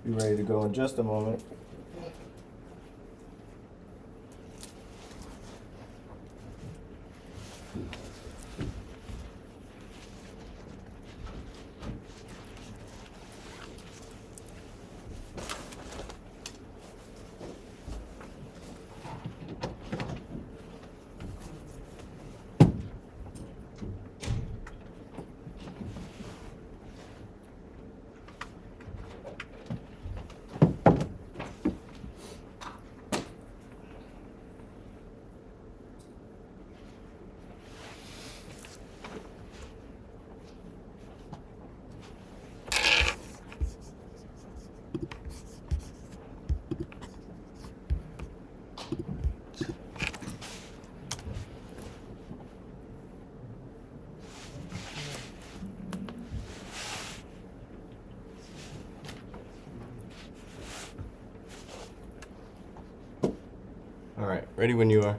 be ready to go in just a moment. All right, ready when you are.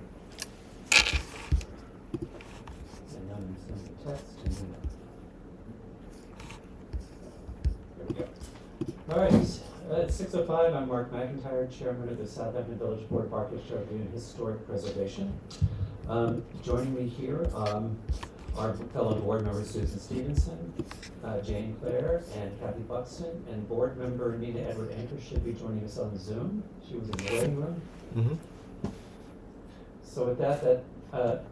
All right, at 6:05, I'm Mark McIntyre, Chairman of the Southampton Village Board of Architecture and Historic Preservation. Joining me here are fellow board members Susan Stevenson, Jane Clare, and Kathy Buxton, and board member Nina Edward Anchor should be joining us on Zoom. She was in the waiting room. Mm-hmm. So with that,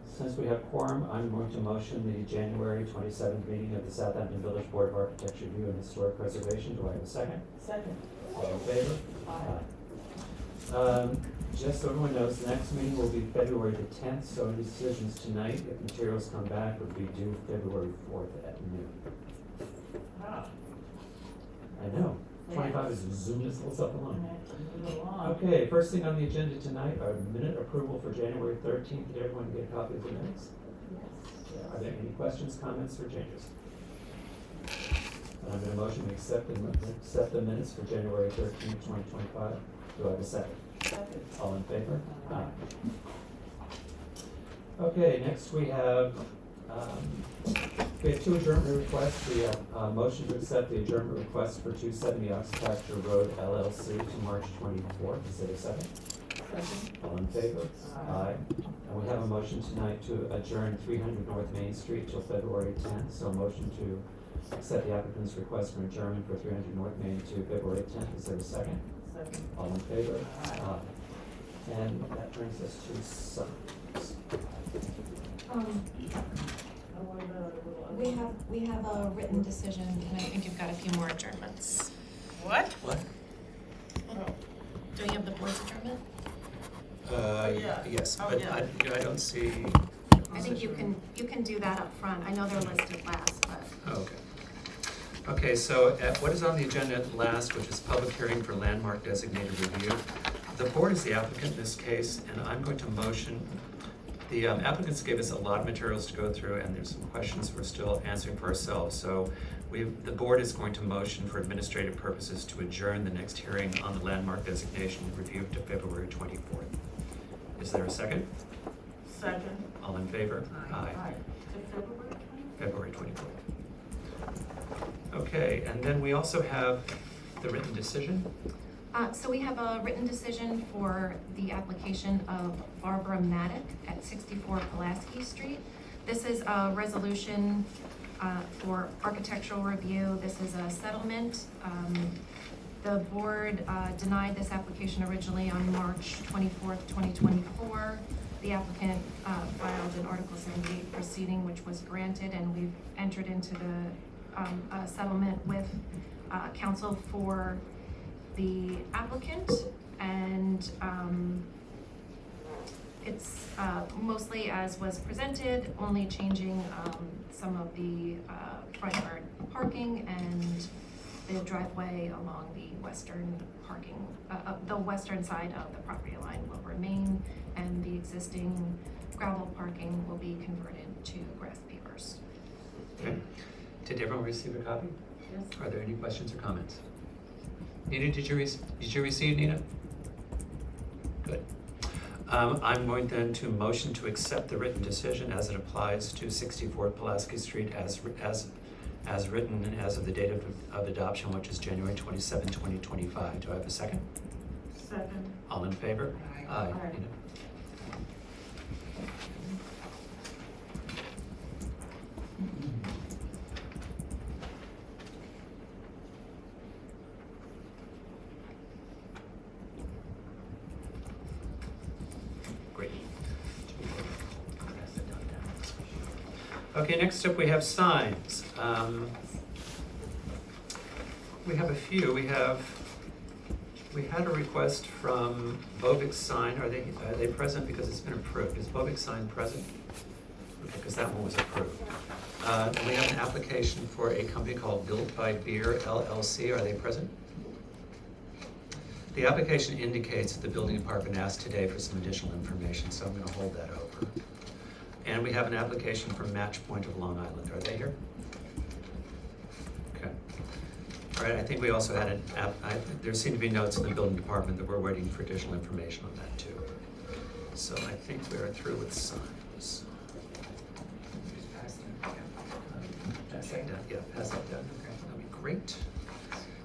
since we have quorum, I'm going to motion the January 27th meeting of the Southampton Village Board of Architecture, Review, and Historic Preservation. Do I have a second? Second. All in favor? Aye. Just so everyone knows, the next meeting will be February the 10th, so any decisions tonight, if materials come back, would be due February 4th at noon. Ah. I know, 25 is zoom this little stuff along. Move along. Okay, first thing on the agenda tonight are minute approval for January 13th. Did everyone get a copy of the minutes? Yes. Are there any questions, comments, or changes? I'm going to motion to accept the minutes for January 13th, 2025. Do I have a second? Second. All in favor? Aye. Okay, next we have two adjournment requests. We have a motion to accept the adjournment request for 270 Oxfactor Road LLC to March 24th. Is there a second? Second. All in favor? Aye. And we have a motion tonight to adjourn 300 North Main Street till February 10th. So a motion to accept the applicant's request for adjournment for 300 North Main to February 10th. Is there a second? Second. All in favor? Aye. And that brings us to summaries. We have a written decision, and I think you've got a few more adjournments. What? What? Don't you have the board's adjournment? yeah. Yes, Oh, but yeah. I don't see. I think you can do that up front. I know they're listed last, but. Oh, okay. Okay, so what is on the agenda last, which is public hearing for landmark designated review. The board is the applicant in this case, and I'm going to motion. The applicants gave us a lot of materials to go through, and there's some questions we're still answering for ourselves. So the board is going to motion for administrative purposes to adjourn the next hearing on the landmark designation review to February 24th. Is there a second? Second. All in favor? Aye. To February 20th? February 24th. Okay, and then we also have the written decision. So we have a written decision for the application of Barbara Maddock at 64 Pulaski Street. This is a resolution for architectural review. This is a settlement. The board denied this application originally on March 24th, 2024. The applicant filed an Article 78 proceeding, which was granted, and we've entered into a settlement with counsel for the applicant, and it's mostly as was presented, only changing some of the front yard parking and the driveway along the western parking, the western side of the property line will remain, and the existing gravel parking will be converted to grass pavers. Okay. Did everyone receive a copy? Yes. Are there any questions or comments? Nina, did you receive, Nina? Good. I'm going then to motion to accept the written decision as it applies to 64 Pulaski Street as as written and as of the date of adoption, which is January 27, 2025. Do I have a second? Second. All in favor? Aye. Aye. Aye. Great. Okay, next up we have signs. We have a few. We had a request from Bovic Sign. Are they present because it's been approved? Is Bovic Sign present? Okay, because that one was approved. We have an application for a company called Built by Beer LLC. Are they present? The application indicates that the building department asked today for some additional information, so I'm going to hold that over. And we have an application from Match Point of Long Island. Are they here? Okay. All right, I think we also had there seem to be notes in the building department that we're waiting for additional information on that too. So I think we are through with signs. Pass that down. Yeah, pass that down. Okay, that'll be great.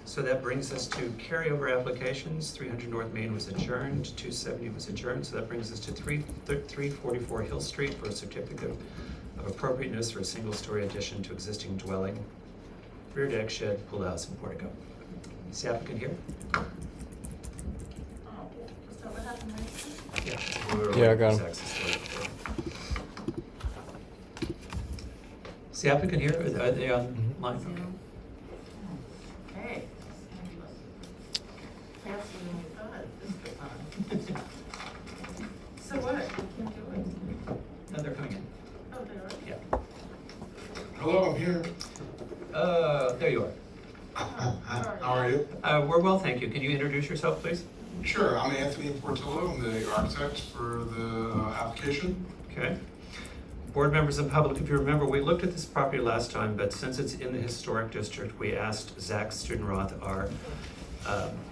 So that brings us to carryover applications. 300 North Main was adjourned, 270 was adjourned, so that brings us to 344 Hill Street for a certificate of appropriateness for a single-story addition to existing dwelling, rear deck, shed, pool house, and portico. Is the applicant here? Oh, is that what happened last time? Yeah. we were Yeah, I waiting got for him. access to it. Is the applicant here? Are they online? Okay. Okay. Faster than we thought this time. So what? We can't do it. No, they're coming in. Oh, they are? Yeah. Hello, I'm here. There you are. Oh, sorry. How are you? We're well, thank you. Can you introduce yourself, please? Sure, I'm Anthony Portillo. I'm the architect for the application. Okay. Board members and public, if you remember, we looked at this property last time, but since it's in the historic district, we asked Zach Studenroth, our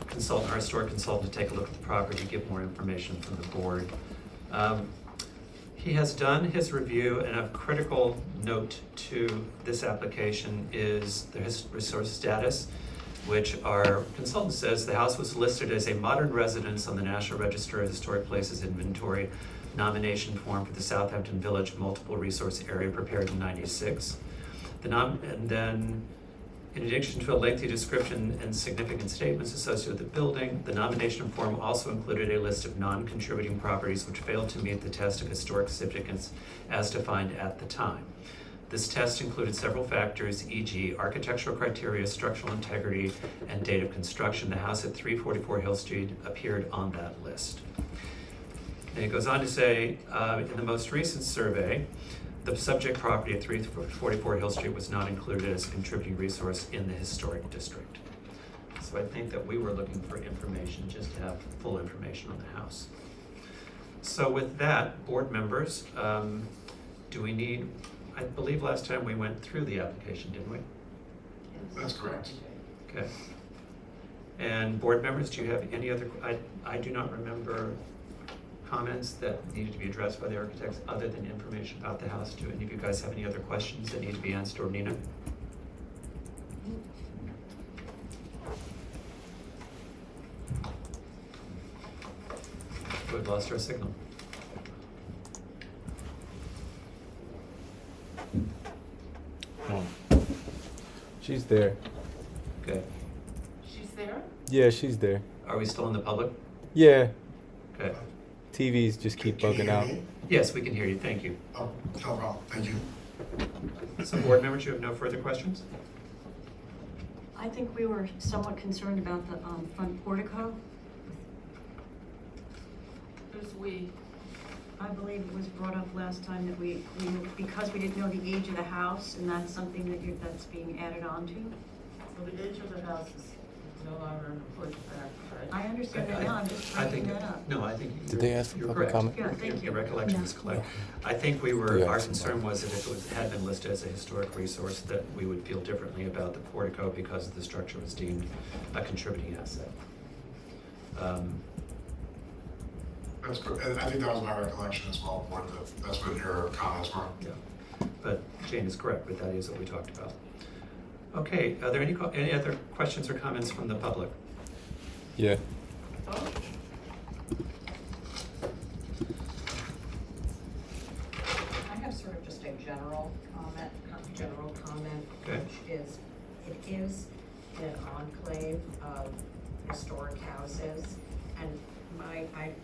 consultant, our historic consultant, to take a look at the property, give more information from the board. He has done his review, and a critical note to this application is the resource status, which our consultant says the house was listed as a modern residence on the National Register of Historic Places Inventory nomination form for the Southampton Village Multiple Resource Area prepared in '96. And then, in addition to a lengthy description and significant statements associated with the building, the nomination form also included a list of non-contributing properties which failed to meet the test of historic significance as defined at the time. This test included several factors, e.g. architectural criteria, structural integrity, and date of construction. The house at 344 Hill Street appeared on that list. And it goes on to say, in the most recent survey, the subject property at 344 Hill Street was not included as a contributing resource in the historic district. So I think that we were looking for information, just to have full information on the house. So with that, board members, do we need, I believe last time we went through the application, didn't we? That's correct. Okay. And board members, do you have any other, I do not remember comments that needed to be addressed by the architects other than information about the house. Do any of you guys have any other questions that need to be answered, or Nina? We've lost our signal. Oh. She's there. Okay. She's there? Yeah, she's there. Are we still in the public? Yeah, Okay. TVs just keep Can you bugging hear out. me? Yes, we can hear you. Thank you. Oh, no problem. Thank you. So board members, you have no further questions? I think we were somewhat concerned about the front portico. Who's we? I believe it was brought up last time that we because we didn't know the age of the house, and that's something that's being added on to. Well, the age of the house is no longer an important factor, I right? understand that now, I'm just I bringing think, that up. no, I think Did they ask for you're public correct. comment? Yeah, thank you. Your recollection is correct. I think we were, Yeah. our concern was that if it had been listed as a historic resource, that we would feel differently about the portico because the structure was deemed a contributing asset. That's good. And I think that was my recollection as well, Board, that's what your comments were. Yeah, but Jane is correct, but that is what we talked about. Okay, are there any other questions or comments from the public? Yeah. I have sort of just a general comment, Okay. which is, it is an enclave of historic houses, and I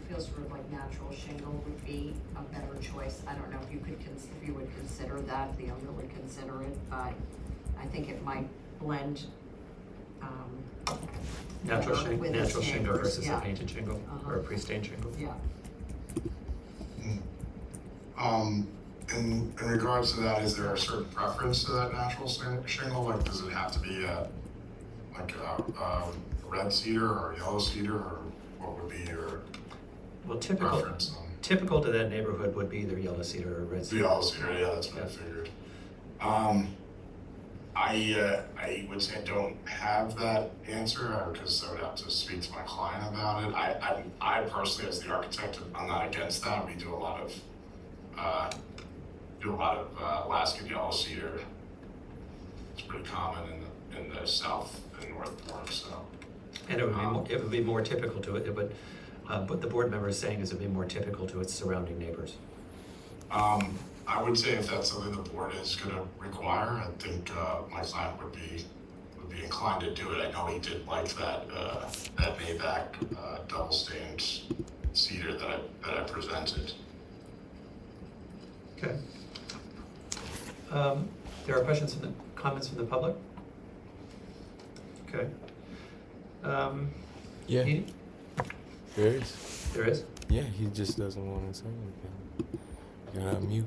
feel sort of like natural shingle would be a better choice. I don't know if you could, if you would consider that, the owner would consider it, but I think it might blend, Natural better with its shingle neighbors, versus a yeah. painted shingle or a pre-stained shingle? Yeah. In regards to that, is there a certain preference to that natural shingle? Like, does it have to be like a red cedar or yellow cedar, or what would be your Well, preference on? typical to that neighborhood would be either yellow cedar or red The cedar. yellow cedar, yeah, that's what I figured. I would say I don't have that answer because I would have to speak to my client about it. I personally, as the architect, I'm not against that. We do a lot of Alaskan yellow cedar. It's pretty common in the south and north parts. So. And it would be more typical to it. What the board member is saying is it would be more typical to its surrounding neighbors. I would say if that's something the board is going to require, I think my client would be inclined to do it. I know he did like that Maybach double stained cedar that I presented. Okay. There are comments from the public? Okay. Yeah. Edie? There is. There is? Yeah, he just doesn't want to say anything. You gotta mute.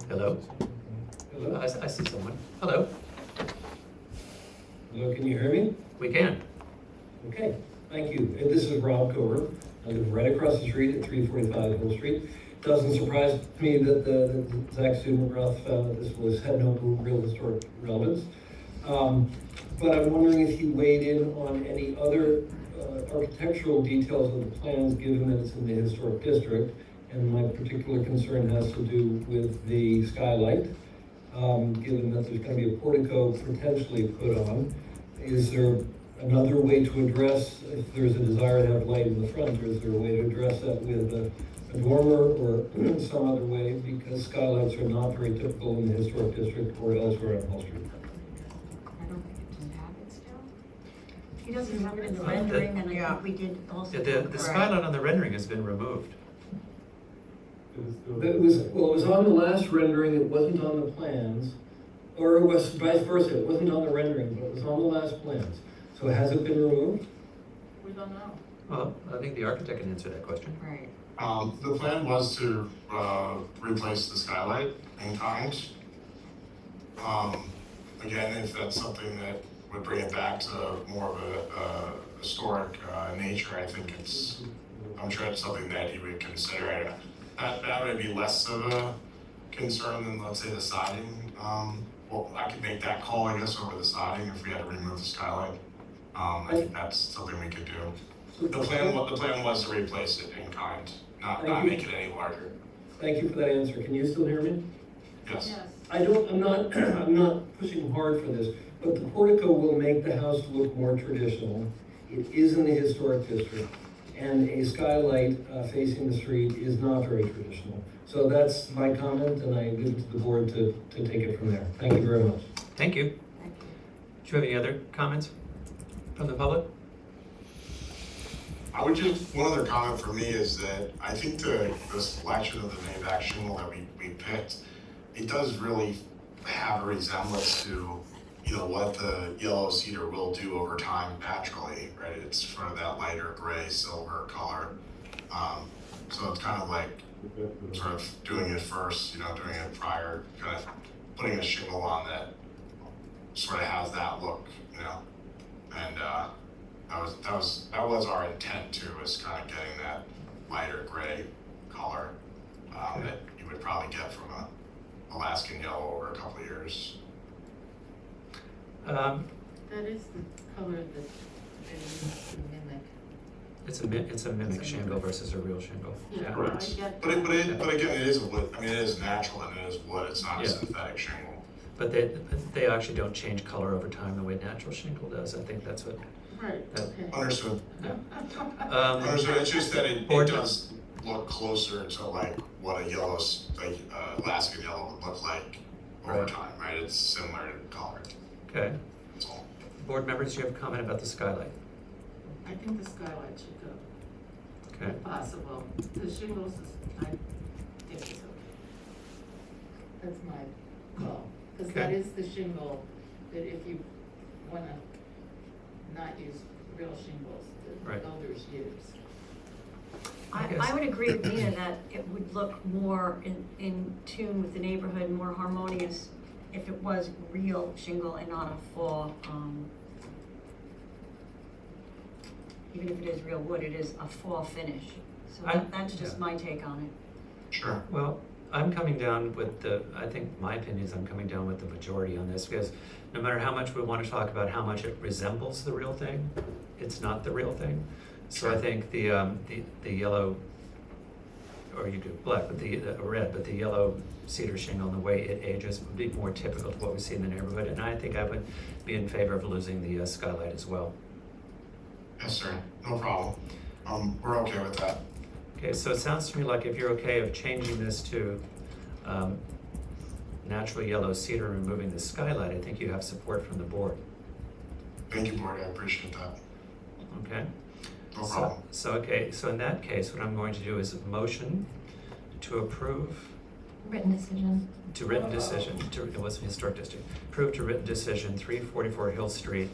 Hello? Hello? I see someone. Hello? Hello, can you hear me? We can. Okay, thank you. This is Rob Cover. I live right across the street at 345 Hill Street. Doesn't surprise me that Zach Sudenroth found that this had no real historic relevance. But I'm wondering if he weighed in on any other architectural details of the plans, given that it's in the historic district. And my particular concern has to do with the skylight, given that there's going to be a portico potentially put on. Is there another way to address, if there's a desire to have light in the front, or is there a way to address that with a dormer or some other way? Because skylights are not very typical in the historic district or elsewhere on Wall Street. I don't think it didn't have it still. He doesn't have it in the Yeah. rendering, and I think we did also. The skylight on the rendering has been removed. It was on the last rendering, it wasn't on the plans, or it was vice versa, it wasn't on the rendering, but it was on the last plans. So has it been removed? We don't know. Well, I think the architect can answer that question. Right. The plan was to replace the skylight in kind. Again, if that's something that would bring it back to more of a historic nature, I'm sure it's something that he would consider. That would be less of a concern than, let's say, the siding. Well, I could make that call, I guess, over the siding if we had to remove the skylight. I think that's something we could do. The plan was to replace it in kind, not make it any larger. Thank you for that answer. Can you still hear me? Yes. I'm not pushing hard for this, but the portico will make the house look more traditional. It is in the historic district, and a skylight facing the street is not very traditional. So that's my comment, and I leave it to the board to take it from there. Thank you very much. Thank you. Thank you. Do you have any other comments from the public? One other comment for me is that I think the selection of the Maybach shingle that we picked, it does really have a resemblance to, what the yellow cedar will do over time naturally, right? It's sort of that lighter gray, silver color. So it's kind of like sort of doing it first, doing it prior, kind of putting a shingle on that sort of has that look, and that was our intent too, was kind of getting that lighter gray color that you would probably get from a Alaskan yellow over a couple of years. That is the color that they used to mimic. It's a mimic shingle versus a real shingle. Yeah, Correct. I get But that. but again, it is a wood, I mean, it is natural and it is wood, it's not a Yeah. synthetic shingle. But they actually don't change color over time the way natural shingle does. I think that's what, Right, that- okay. Understood. um, It's just that it Board- does look closer to like what a yellow, Alaskan yellow would look like over Right. time, right? It's similar in color, okay. that's all. Board members, do you have a comment about the skylight? I think the skylight should go, Okay, if possible. The shingles is, I think it's okay. That's my call, because that Okay. is the shingle that if you wanna not use real shingles, the Right. builders use. I guess- I would agree with Nina that it would look more in tune with the neighborhood, more harmonious if it was real shingle and not a fall, even if it is real wood, it is a fall finish. So that's just yeah. my take on it. Sure. well, I'm coming down with I think my opinion is I'm coming down with the majority on this, because no matter how much we want to talk about how much it resembles the real thing, it's not the real thing. So I think the yellow, or you do black, but the red, but the yellow cedar shingle and the way it ages would be more typical to what we see in the neighborhood. And I think I would be in favor of losing the skylight as well. Yes, sir, no problem. We're okay with that. Okay, so it sounds to me like if you're okay of changing this to natural yellow cedar and removing the skylight, I think you have support from the board, Thank you, board, I appreciate that. okay? No problem. So in that case, what I'm going to do is a motion to approve Written decision. to written decision, it was historic district, approve to written decision 344 Hill Street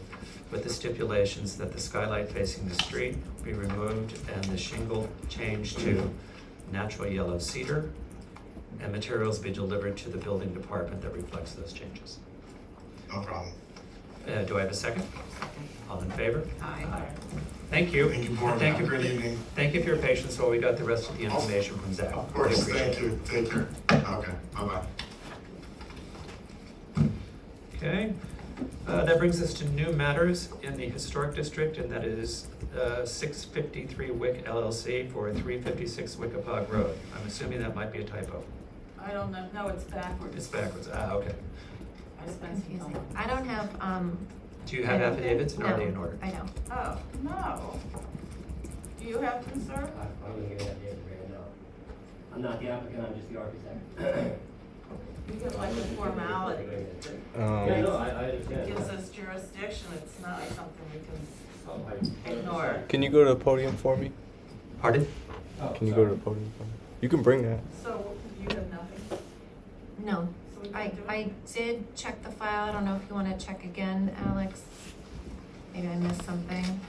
with the stipulations that the skylight facing the street be removed and the shingle changed to natural yellow cedar and materials be delivered to the building department that reflects those changes. No problem. Do I have a second? All in favor? Aye. Thank you. Thank you, board. Thank Have you a for good evening. Thank you for your patience while we got the rest of the information from Zach. Of course, Really appreciate thank you, take care. Okay, bye-bye. Okay, that brings us to new matters in the historic district, and that is 653 Wick LLC for 356 Wickapog Road. I'm assuming that might be a typo. I don't know, no, it's backwards. It's backwards, okay. I spent some Confusing. time. I don't have, Do you have affidavits, and are they in no, order? I don't. Oh, no. Do you have them, sir? I wouldn't give that answer right now. I'm not the applicant, I'm just the architect. We get like a formality Yeah, no, I that understand. gives us jurisdiction, it's not something we Oh, can ignore. Can you go to the podium for me? Pardon? Can you go to the podium for me? You can bring that. So you have nothing? No. So we can do it? I did check the file. I don't know if you want to check again, Alex. Maybe I missed something.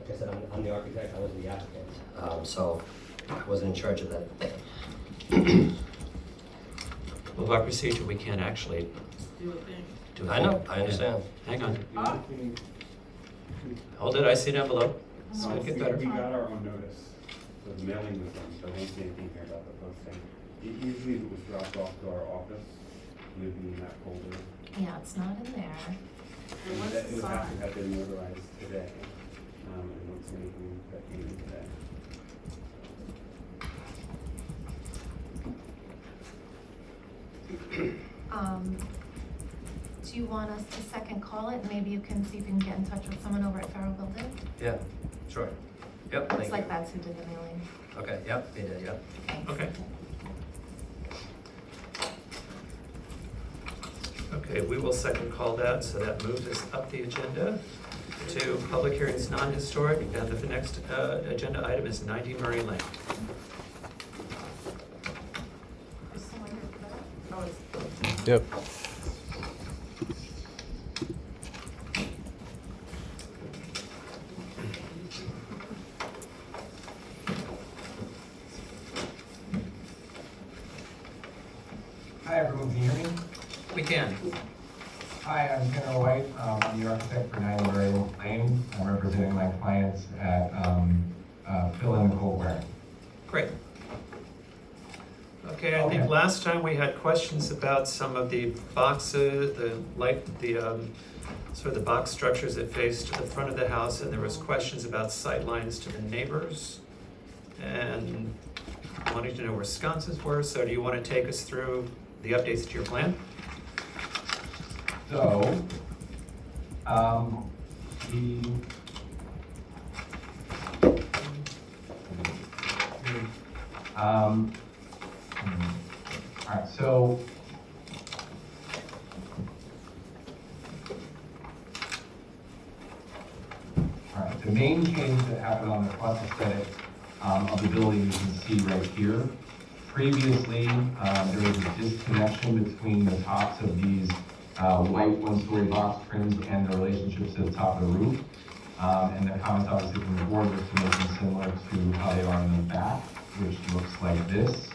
Like I said, I'm the architect, I wasn't the applicant, so I wasn't in charge of that thing. Well, by procedure, we can't actually Do a thing. do it. I know, I understand. Hang on, Oh, hold it, I see an envelope. It's Oh, gonna get see. better. We got our own notice, so the mailing was done, so I won't say anything here about the posting. Usually if it was dropped off to our office, it would be in that folder. Yeah, it's not in there. it was It would have to signed. have been notarized today, and won't see anything that came in today. Do you want us to second call it? Maybe you can see if you can get in touch with someone over at Farrell Building? Yeah, sure. Yep, thank Looks you. like that's who did the mailing. Okay, yep, they did, yep. Thanks. Okay. Okay, we will second call that, so that moves us up the agenda to public hearings non-historic, and the next agenda item is 90 Murray Lane. Is someone here for that? Oh, it's. Yep. Hi, everyone, can you hear me? We can. Hi, I'm Kenner White. I'm the architect for 90 Murray Lane. I'm representing my clients at Phil and Nicole Waring. Great. Okay, I think Okay. last time we had questions about some of the boxes, sort of the box structures that faced the front of the house, and there was questions about sight lines to the neighbors, and wanting to know where sconces were. So do you want to take us through the updates to your plan? So, all right, so all right, the main change that happened on the front aesthetic of the building, you can see right here. Previously, there was a disconnection between the tops of these white one-story box trims and the relationships to the top of the roof. And the comments obviously from the board was to make them similar to how they are in the back, which looks like this,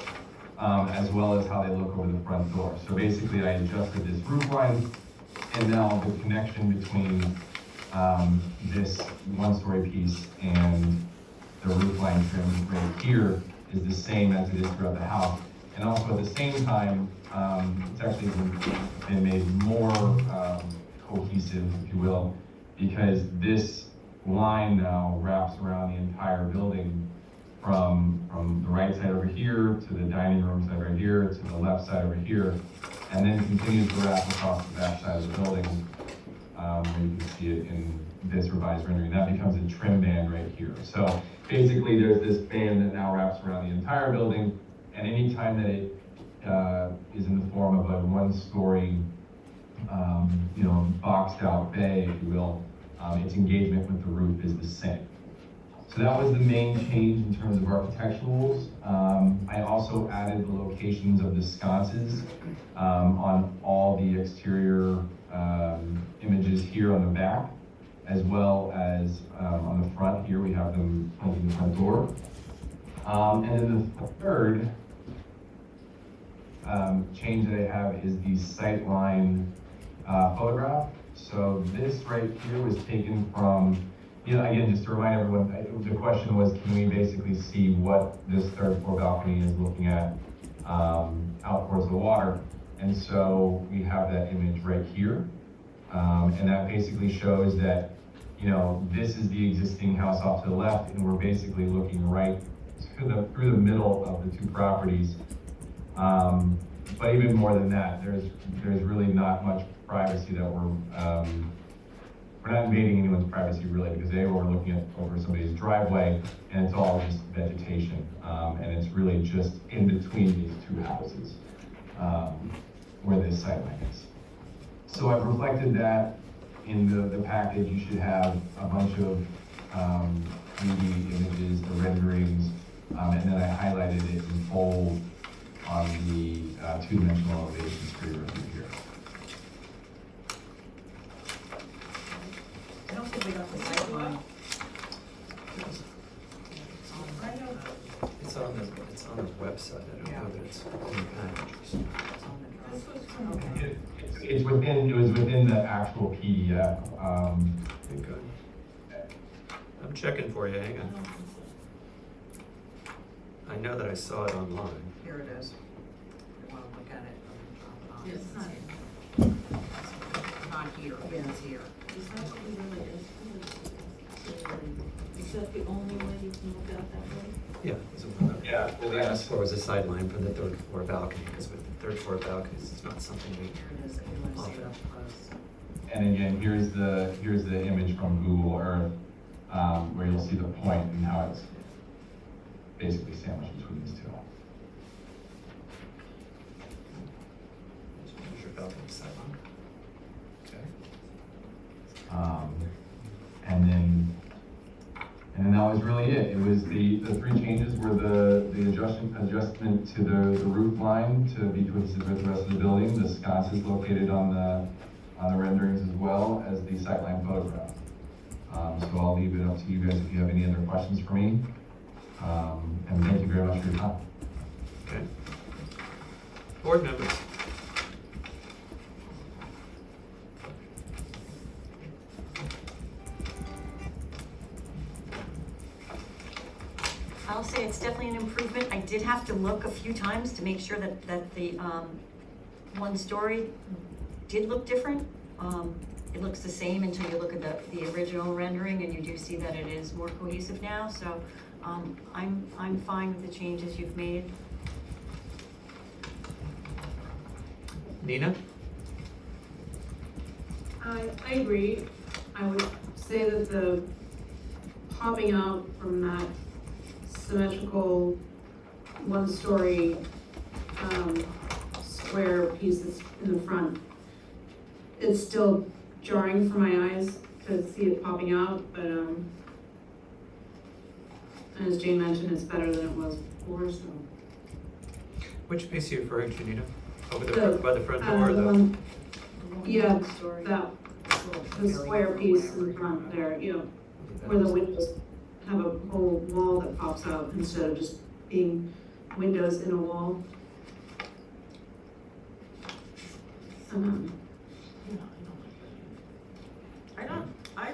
as well as how they look over the front door. So basically, I adjusted this roof line, and now the connection between this one-story piece and the roof line trim right here is the same as it is throughout the house. And also at the same time, it's actually been made more cohesive, if you will, because this line now wraps around the entire building from the right side over here to the dining room side right here to the left side over here, and then continues to wrap across the back side of the building, where you can see it in this revised rendering. That becomes a trim band right here. So basically there's this band that now wraps around the entire building, and anytime that it is in the form of a one-story, boxed out bay, if you will, its engagement with the roof is the same. So that was the main change in terms of architecturals. I also added the locations of the sconces on all the exterior images here on the back, as well as on the front here, we have them pointing the front door. And then the third change that I have is the sightline photograph. So this right here was taken from, again, just to remind everyone, the question was, can we basically see what this third floor balcony is looking at out towards the water? And so we have that image right here. And that basically shows that, this is the existing house off to the left, and we're basically looking right through the middle of the two properties. But even more than that, there's really not much privacy that we're not invading anyone's privacy really, because we're looking at over somebody's driveway, and it's all just vegetation, and it's really just in between these two houses where this sightline is. So I've reflected that in the package. You should have a bunch of 3D images, the renderings, and then I highlighted it in bold on the two-dimensional elevations for your review here. I don't think we got the site line. It's on the website. I don't know that it's in the packages. Okay. It was within the actual PDF. Okay. I'm checking for you, hang on. I know that I saw it online. Here it is. If you want to look at it. Yes, It's not- not here, it's here. Is that what we really is that the only way you can look at it that way? Yeah. What we asked for was a sideline for the third floor balcony, because with the third floor balconies, it's not something we. Here it is, if you want to see it up close. And again, here's the image from Google Earth, where you'll see the point and how it's basically sandwiched between these two. Here's your balcony sideline. Okay. And then that was really it. It was the three changes were the adjustment to the roof line to be cohesive with the rest of the building, the sconces located on the renderings, as well as the sightline photograph. So I'll leave it up to you guys if you have any other questions for me. And thank you very much for your time. Okay. Board members. I'll say it's definitely an improvement. I did have to look a few times to make sure that the, one story did look different. It looks the same until you look at the original rendering, and you do see that it is more cohesive now, so, I'm fine with the changes you've made. Nina? I agree. I would say that the popping out from that symmetrical one-story square piece that's in the front, it's still jarring for my eyes to see it popping out, but as Jane mentioned, it's better than it was before, so. Which piece are you referring to, Nina? Over The- by the front door, or the the? one- Yeah, Story. that, the square piece in the front there, you know, where the windows have a whole wall that pops out instead of just being windows in a wall. I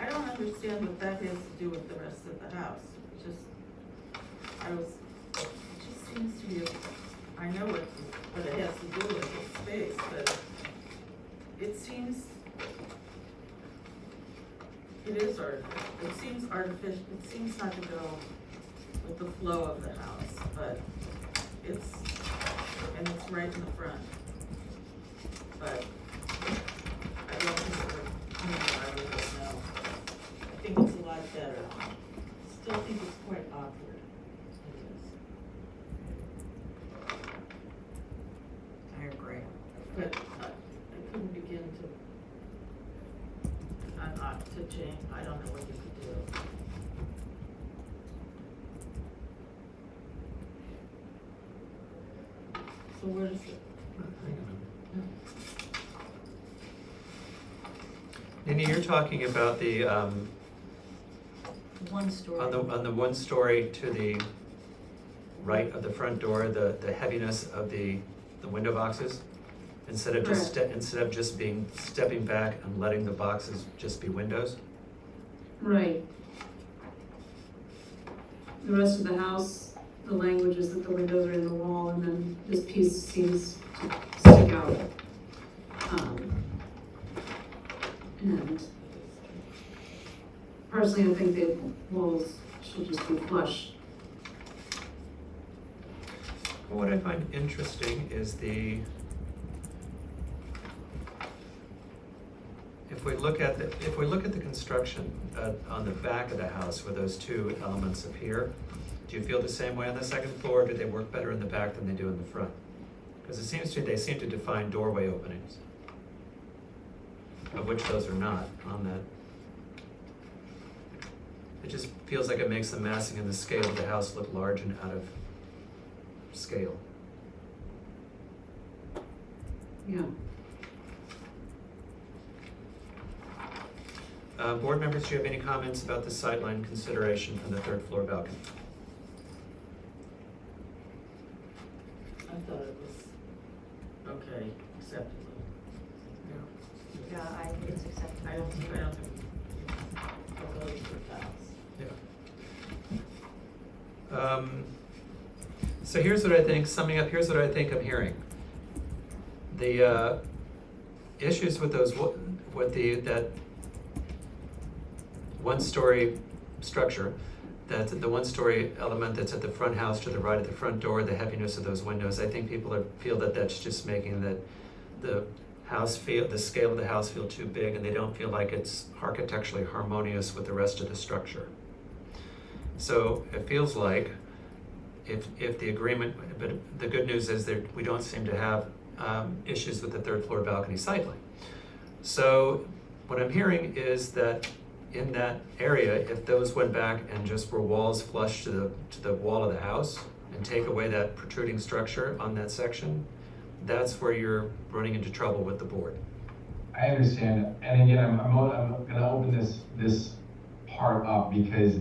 don't understand what that has to do with the rest of the house. It just seems to me, I know what it has to do with the space, but it seems, it is artificial. It seems artificial, it seems not to go with the flow of the house, but it's right in the front. But I don't think I really don't know. I think it's a lot better. Still think it's quite awkward. It is. I agree. But I couldn't begin to change. I don't know what you could do. So where does it? Nina, you're talking about the, One story. on the one story to the right of the front door, the heaviness of the window boxes? Instead of just, instead of just stepping back and letting the boxes just be windows? Right. The rest of the house, the language is that the windows are in the wall, and then this piece seems to stick out. And personally, I think the walls should just be flush. What I find interesting is if we look at the construction on the back of the house where those two elements appear, do you feel the same way on the second floor, or do they work better in the back than they do in the front? Because it seems to me they seem to define doorway openings, of which those are not on that. It just feels like it makes the massing and the scale of the house look large and out of scale. Yeah. Board members, do you have any comments about the sightline consideration from the third floor balcony? I thought it was okay, acceptable. Yeah, I think it's acceptable. I don't think it's for the house. Yeah. So here's what I think, summing up, here's what I think I'm hearing. The issues with those, that one-story structure, that the one-story element that's at the front house to the right of the front door, the heaviness of those windows, I think people feel that that's just making the scale of the house feel too big, and they don't feel like it's architecturally harmonious with the rest of the structure. So it feels like if the agreement, but the good news is that we don't seem to have issues with the third floor balcony sightline. So what I'm hearing is that in that area, if those went back and just were walls flush to the wall of the house and take away that protruding structure on that section, that's where you're running into trouble with the board. I understand, and again, I'm gonna open this part up because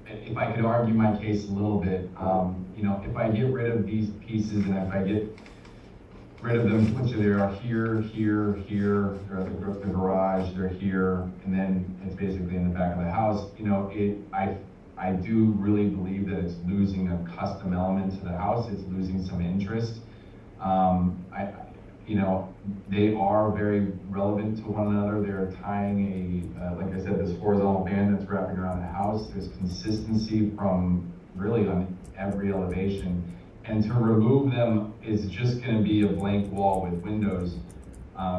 if I could argue my case a little bit, you know, if I get rid of these pieces and if I get rid of them, which they are here, the garage, they're here, and then it's basically in the back of the house, you know, I I do really believe that it's losing a custom element to the house. It's losing some interest. You know, they are very relevant to one another. They're tying like I said, this horizontal band that's wrapping around the house. There's consistency from really on every elevation. And to remove them is just going to be a blank wall with windows,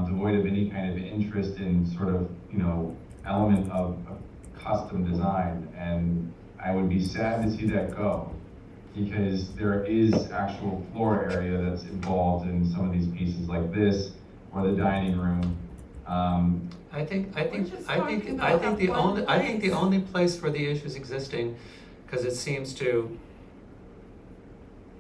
devoid of any kind of interest in sort of, you know, element of custom design. And I would be sad to see that go, because there is actual floor area that's involved in some of these pieces like this, or the dining room. I think about the only place where the issue is existing, because it seems to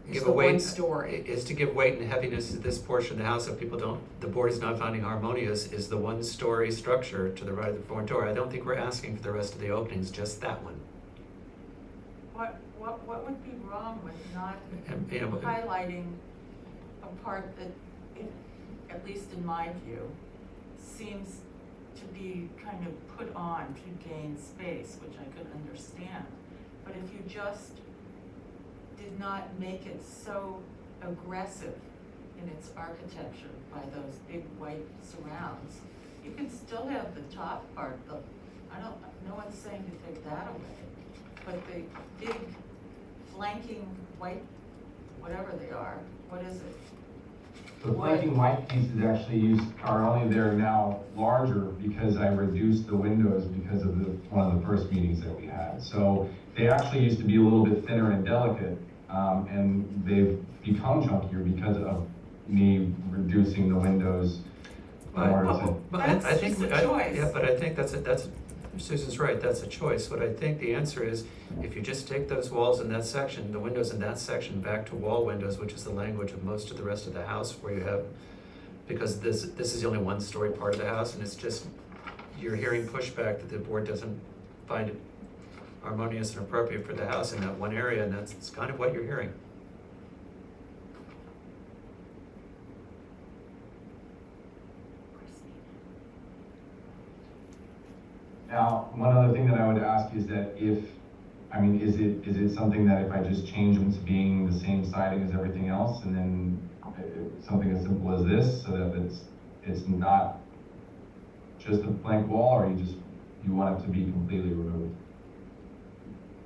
It's give the a weight, one story. is to give weight and heaviness to this portion of the house that the board is not finding harmonious, is the one-story structure to the right of the front door. I don't think we're asking for the rest of the openings, just that one. What would be wrong with not And, you know, highlighting a part that, at least in my view, seems to be kind of put on to gain space, which I could understand. But if you just did not make it so aggressive in its architecture by those big white surrounds, you can still have the top part, no one's saying to take that away, but the big flanking white, whatever they are, what is it? The flanking white pieces actually are only there now larger because I reduced the windows because of one of the first meetings that we had. So they actually used to be a little bit thinner and delicate, and they've become chunkier because of me reducing the windows. But I think, That's just a choice. yeah, but I think that's Susan's right, that's a choice. What I think the answer is, if you just take those walls in that section, the windows in that section back to wall windows, which is the language of most of the rest of the house, where you have, because this is the only one-story part of the house, and it's just, you're hearing pushback that the board doesn't find it harmonious and appropriate for the house in that one area, and that's kind of what you're hearing. Now, one other thing that I would ask is that is it something that if I just change them to being the same siding as everything else, and then something as simple as this, so that it's not just a blank wall, or you want it to be completely removed?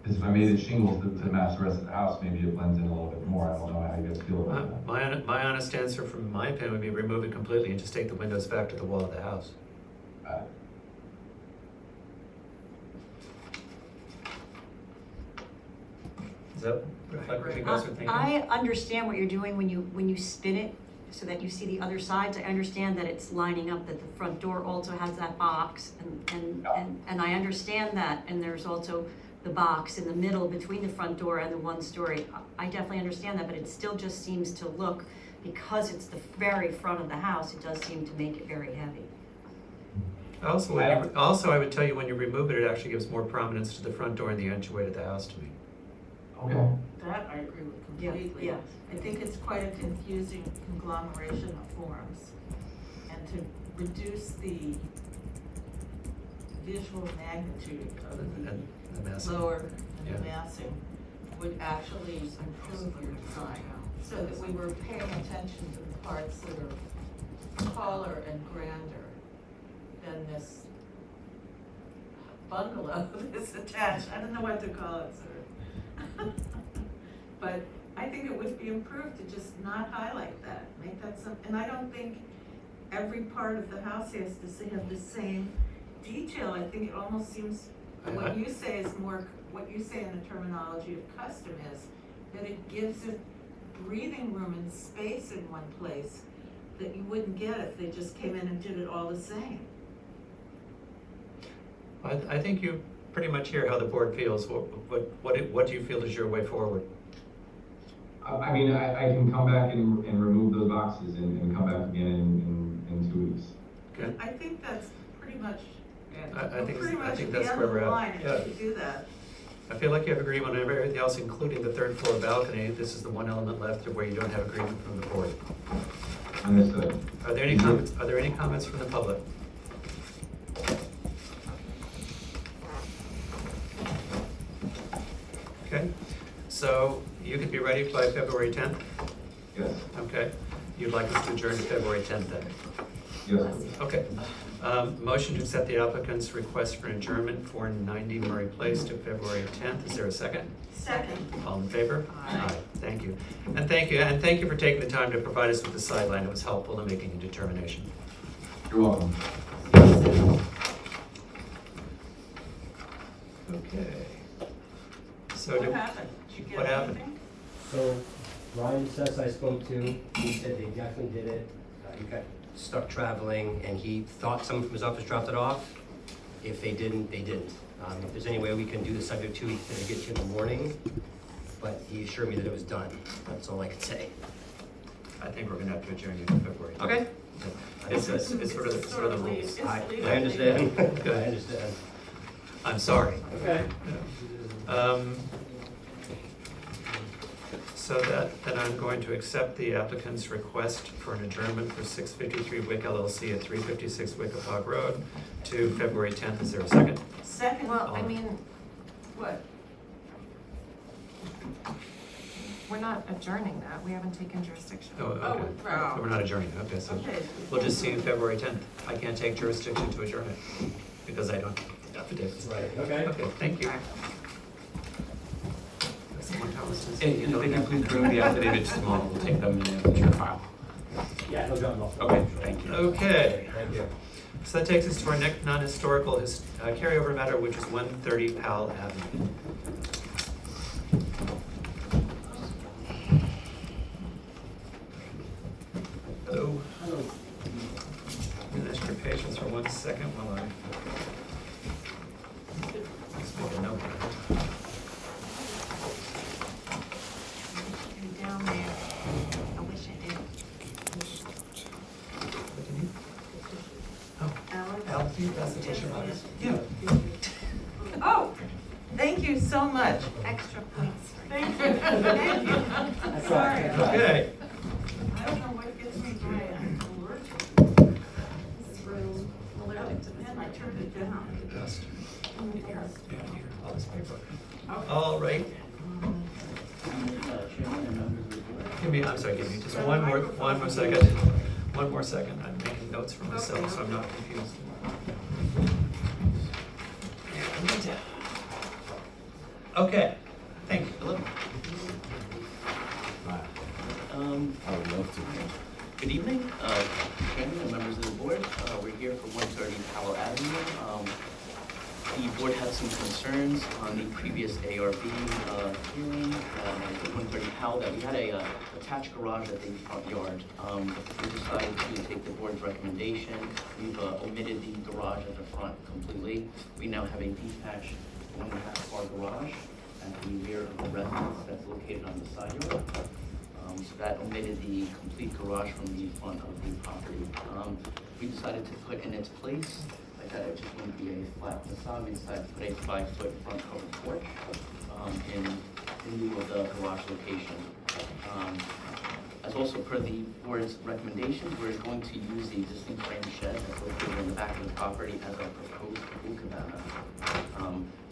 Because if I made it shingles to match the rest of the house, maybe it blends in a little bit more. I don't know how you guys feel about that. My honest answer, from my opinion, would be remove it completely and just take the windows back to the wall of the house. Does that reflect what you guys are thinking? I understand what you're doing when you spin it so that you see the other sides. I understand that it's lining up, that the front door also has that box, and I understand that, and there's also the box in the middle between the front door and the one story. I definitely understand that, but it still just seems to look, because it's the very front of the house, it does seem to make it very heavy. Also, I would tell you, when you remove it, it actually gives more prominence to the front door and the entryway to the house to me. Okay. That I agree with completely. Yeah. I think it's quite a confusing conglomeration of forms. And to reduce the visual magnitude of And the massing. lower and the Yeah. massing would actually improve your design. So that we were paying attention to the parts that are taller and grander than this bungalow that's attached. I don't know what to call it, sir. But I think it would be improved to just not highlight that, make that and I don't think every part of the house has to have the same detail. I think it almost seems, what you say is more, what you say in the terminology of custom is that it gives it breathing room and space in one place that you wouldn't get if they just came in and did it all the same. I think you pretty much hear how the board feels. What do you feel is your way forward? I mean, I can come back and remove those boxes and come back again in 2 weeks. Okay. I think that's pretty much, I think at the that's end where of we're the at. line Yeah. if you do that. I feel like you have agreement on everything else, including the third floor balcony. This is the one element left where you don't have agreement from the board. Understood. Are there any comments? Are there any comments from the public? Okay, so you could be ready by February 10th? Yes. Okay, you'd like us to adjourn to February 10th then? Yes. Okay. Motion to accept the applicant's request for adjournment for 90 Murray Place to February 10th. Is there a second? Second. All in favor? Aye. Thank you. And thank you for taking the time to provide us with the sideline. It was helpful in making a determination. You're welcome. Okay. So What do- happened? Did you get What happened? anything? So Ryan says I spoke to, he said they definitely did it. He got stuck traveling and he thought someone from his office dropped it off. If they didn't, they didn't. If there's any way we can do the subject to, he said to get you in the morning, but he assured me that it was done. That's all I could say. I think we're gonna have to adjourn you to February 10th. Okay. It's sort of the rules. I understand. I understand. I'm sorry. Okay. So then I'm going to accept the applicant's request for an adjournment for 653 Wick LLC at 356 Wickapog Road to February 10th. Is there a second? Second. Well, I mean, What? we're not adjourning that. We haven't taken jurisdiction. Oh, okay. Oh, So right. we're not adjourning. Okay, so Okay. we'll just see you February 10th. I can't take jurisdiction to adjourn it because I don't have affidavits. Right, okay. Okay, thank you. Someone tell us this. And if they can please bring the affidavits tomorrow, we'll take them in your file. Yeah, no drop off. Okay, thank you. Okay. Thank you. So that takes us to our next non-historical carryover matter, which is 130 Powell Avenue. Hello. Hello. Ask your patience for 1 second while I just make a note. Down there. I wish I did. What do you need? Oh, Alex? Alex, you pass the tissue box. Yeah. Oh, thank you so much. Extra points. Thank you. Thank you. That's Sorry. right, that's right. Okay. I don't know what gets me by. I'm allergic. And I turned it down. Dust. Here, all this paper. Okay. All right. Give me just one more second. One more second. I'm making notes for myself, so I'm not confused. Okay, thank you. Hello. I would love to. Good evening, Chairman and members of the board. We're here for 130 Powell Avenue. The board had some concerns on the previous ARB hearing, 130 Powell, that we had a attached garage at the front yard. We decided to take the board's recommendation. We've omitted the garage at the front completely. We now have a detached 1.5-car garage at the rear of the residence that's located on the side yard. So that omitted the complete garage from the front of the property. We decided to put in its place, like that it just wouldn't be a flat facade, we decided to put a 5-foot front covered porch in lieu of the garage location. As also per the board's recommendations, we're going to use the existing frame shed that's located in the back of the property as a proposed pool cabana.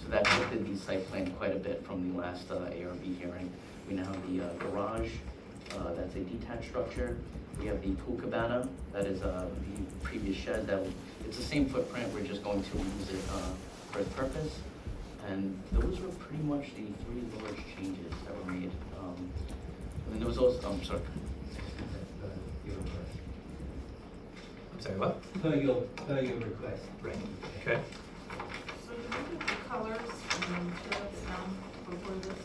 So that shifted the site plan quite a bit from the last ARB hearing. We now have the garage, that's a detached structure. We have the pool cabana, that is the previous shed. It's the same footprint, we're just going to use it for its purpose. And those were pretty much the 3 large changes that were made. And there was also, I'm sorry. I'm sorry, what? Per your request. Right, okay. So did we get the colors and materials down before this?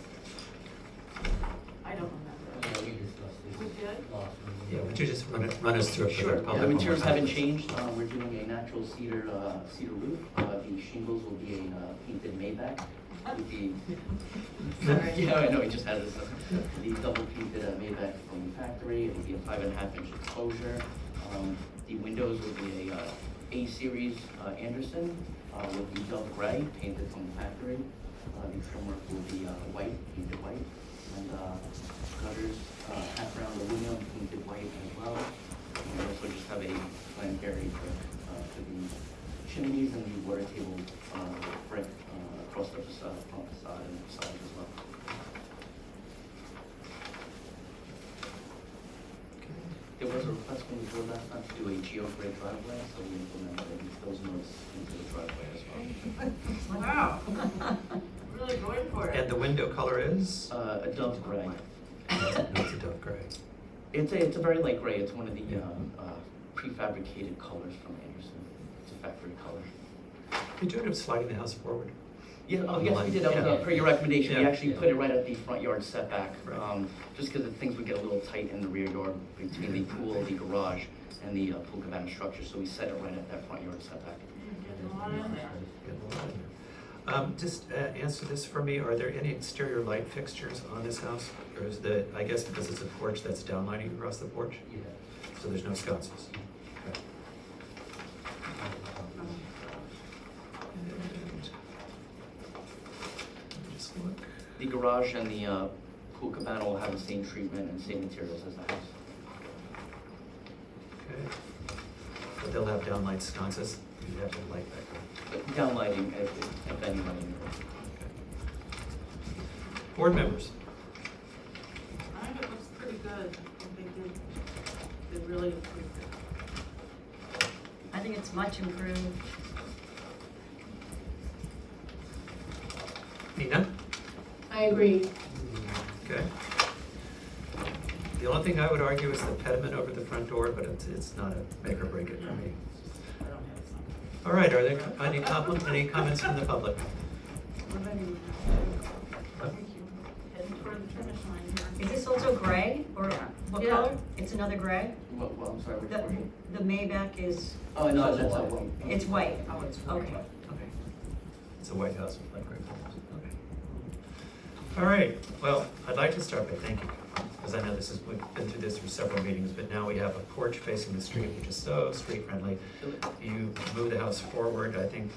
I don't remember. Yeah, we discussed this We did? last meeting. Yeah, would you just run us through it for the Sure, public? yeah, the one more materials time, haven't please? changed. We're doing a natural cedar roof. The shingles will be a painted Maybach. With the, Sorry. yeah, I know, we just had this. The double painted Maybach from the factory. It will be a 5.5-inch exposure. The windows will be a A-series Anderson with the dull gray painted from the factory. The trim work will be white, painted white. And gutters, half-round aluminum, painted white as well. And we also just have a planetary brick for the chimneys and the water table brick across the facade, front facade and facade as well. a request from the board last time to do a geo-grid driveway, so we implemented those notes into the driveway as well. Wow. Really going for it. And the window color is? A dove gray. It's a dove gray. It's a very light gray. It's one of the prefabricated colors from Anderson. It's a factory color. Did you end up sliding the house forward? Yeah, On oh the yes, line. we did, that was, Yeah. per your recommendation, we Yeah. actually put it right at the front yard setback, Right. just because things would get a little tight in the rear yard between the pool, the garage, and the pool cabana structure, so we set it right at that front yard setback. Getting a lot in there. Getting a lot in there. Just answer this for me, are there any exterior light fixtures on this house? Or is the, I guess because it's a porch that's downlighting across the porch? Yeah. So there's no sconces? Okay. And let me just look. The garage and the pool cabana will have the same treatment and same materials as the house. Okay. But they'll have downlight sconces? You have to light that, right? But downlighting, if any lighting. Okay. Board members? I think it looks pretty good. I think they really improved it. I think it's much improved. Nina? I agree. Okay. The only thing I would argue is the pediment over the front door, but it's not a make or break it for me. I don't have some. All right, are there any comments from the public? We're ready now. Thank you. Heading toward the finish line here. Is this also gray, or what Yeah. color? It's another gray? Well, I'm sorry, which The, one? the Maybach is, Oh, no, that's not one. it's white. Oh, it's Okay. Okay. It's a White House with light gray windows. Okay. All right, well, I'd like to start by thanking you, because I know we've been through this for several meetings, but now we have a porch facing the street, which is so street friendly. You move the house forward, I think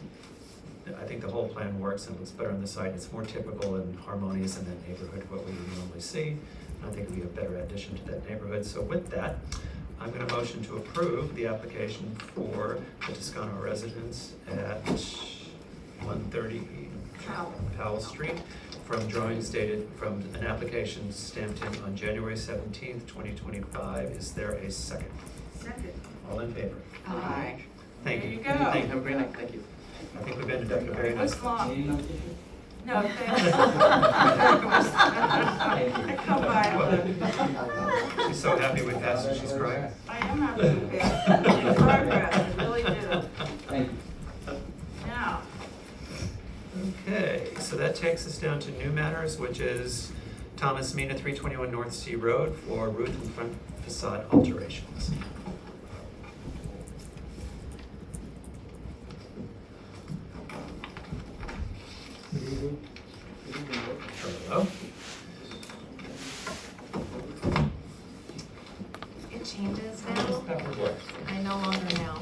the whole plan works and looks better on the site. It's more typical and harmonious in that neighborhood, what we normally see. I think it'd be a better addition to that neighborhood. So with that, I'm gonna motion to approve the application for the Toscano residence at 130 Powell Street from drawings dated, from an application stamped in on January 17th, 2025. Is there a second? Second. All in favor? Aye. Thank There you. you go. Have a great night, thank you. I think we've ended up a very nice. What's long? No, thanks. I come by all the. She's so happy with that, so she's crying. I am happy with that. Progress, I really do. Thank you. Now, Okay, so that takes us down to new matters, which is Thomas Mina, 321 North Sea Road for roof and front facade alterations. Hello? It changes now. That would work. I no longer know.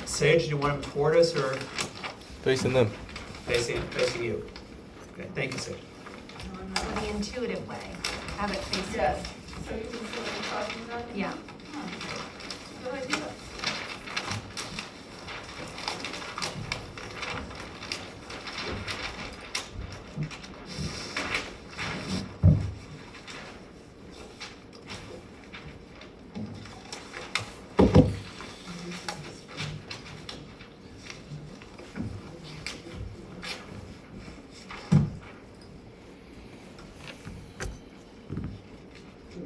Sage, do you want them toward us or Facing them. facing you? Okay, thank you, Sage. In the intuitive way. Have it face yes, so you can see what we're talking about? Yeah. Huh. Good idea.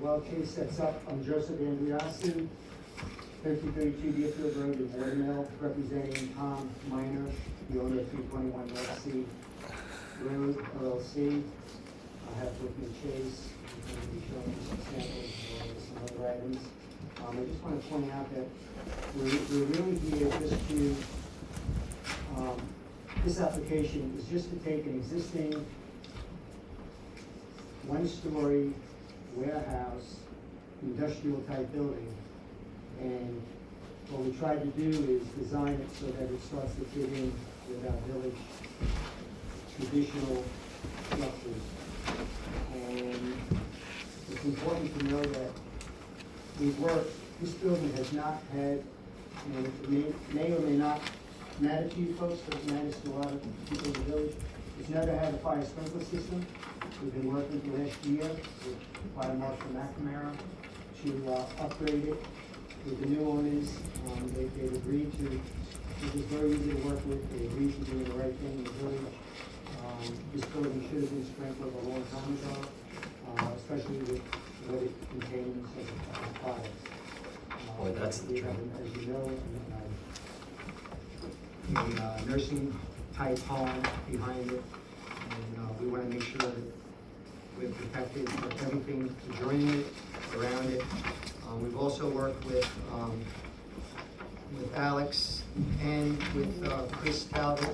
Well, case sets up, I'm Joseph Andriasen, 1332 Deerfield Road in Watermill, representing Tom Minor, the owner of 321 North Sea Road LLC. I have with me Chase, who's going to be showing you some samples as well as some other items. I just want to point out that we're really here just to, this application is just to take an existing one-story warehouse, industrial type building. And what we tried to do is design it so that it starts to fit in with our village traditional structures. And it's important to know that this building has not had, and it may or may not matter to you folks, but it matters to a lot of people in the village. It's never had a fire sprinkler system. We've been working for last year with Fire Marshal McNamara to upgrade it with the new owners. They've agreed to, it was very easy to work with, they agreed to doing the right thing in the village. This building should have been sprinkled a long time ago, especially with what it contains of products. Boy, that's the We dream. have, as you know, a nursing type home behind it, and we want to make sure that we're protected for everything adjoining it, around it. We've also worked with Alex and with Chris Talbot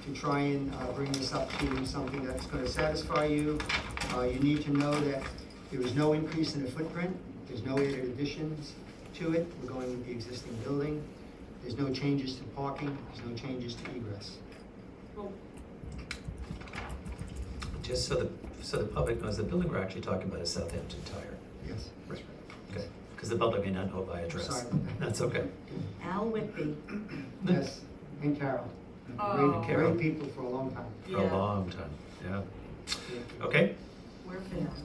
to try and bring this up to something that's going to satisfy you. You need to know that there is no increase in the footprint. There's no added additions to it. We're going with the existing building. There's no changes to parking. There's no changes to egress. Just so the public knows, the building we're actually talking about is Southampton Tire. Yes. Right. Okay, because the public may not know by address. Sorry. That's okay. Al Whitby. Yes, and Carol. Oh. Carol. Great people for a long time. For a Yeah. long time, yeah. Yeah. Okay, We're fans.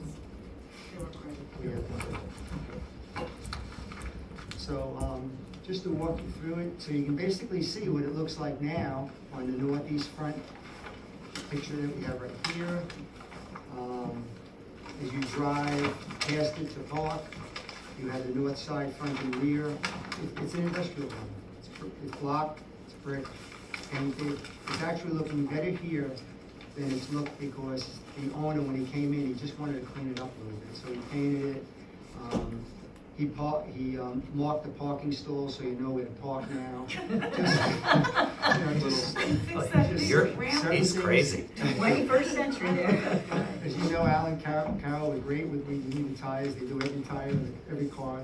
They were great. So, just to walk you through it, so you can basically see what it looks like now on the northeast front picture that we have right here. As you drive past it to park, you have the north side, front and rear. It's an industrial home. It's block, it's brick, painted. It's actually looking better here than it's looked because the owner, when he came in, he just wanted to clean it up a little bit. So he painted it. He marked the parking stall so you know where to park now. Just, he's crazy. 21st century there. As you know, Alan, Carol were great with when you need the tires. They do every tire, every car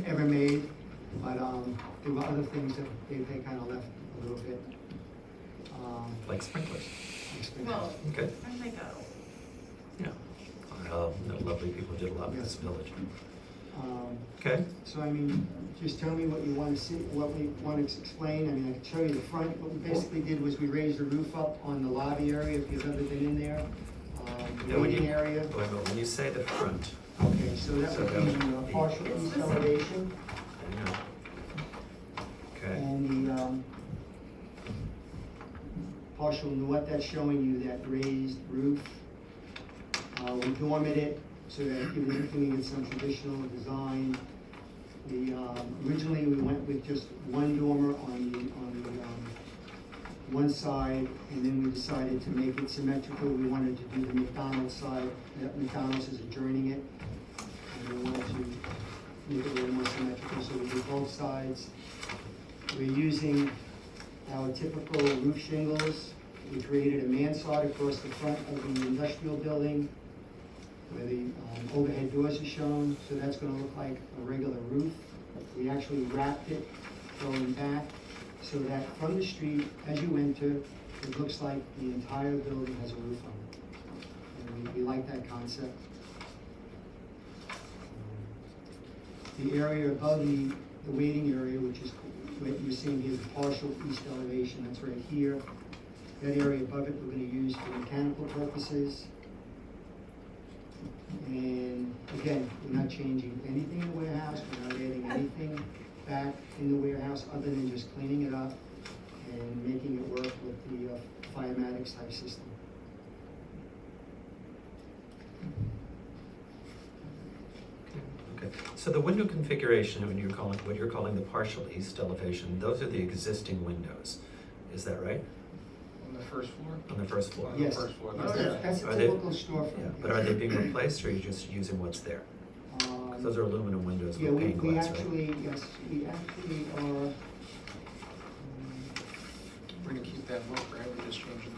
ever made. But there were other things that they kind of left a little bit. Like sprinklers. Well, Okay. and they go. Yeah. Lovely people did a lot with this village. Okay. So I mean, just tell me what you want to see, what we want to explain. I mean, I can show you the front. What we basically did was we raised the roof up on the lobby area, if you've ever been in there. The waiting area. Wait a minute, when you say the front, Okay, so that would be the partial east elevation. yeah. Okay. And the partial north, that's showing you that raised roof. We dormered it so that it was looking at some traditional design. Originally we went with just one dormer on the one side, and then we decided to make it symmetrical. We wanted to do the McDonald's side. McDonald's is adjoining it, and we wanted to make it a little more symmetrical, so we did both sides. We're using our typical roof shingles. We created a mansard across the front of the industrial building where the overhead doors are shown, so that's going to look like a regular roof. We actually wrapped it going back so that from the street, as you enter, it looks like the entire building has a roof on it. And we like that concept. The area above the waiting area, which is what you're seeing here, the partial east elevation, that's right here. That area above it we're going to use for mechanical purposes. And again, we're not changing anything in the warehouse, we're not adding anything back in the warehouse other than just cleaning it up and making it work with the Firematics type system. Okay. So the window configuration, when you're calling, what you're calling the partial east elevation, those are the existing windows. Is that right? On the first floor? On the first floor? Yes, First floor, that's a Are they- typical storefront. Yeah, but are they being replaced, or are you just using what's there? 'Cause those are aluminum windows Yeah, with we pane glass, right? actually, yes, we actually are, We're gonna keep that look, right? We're just changing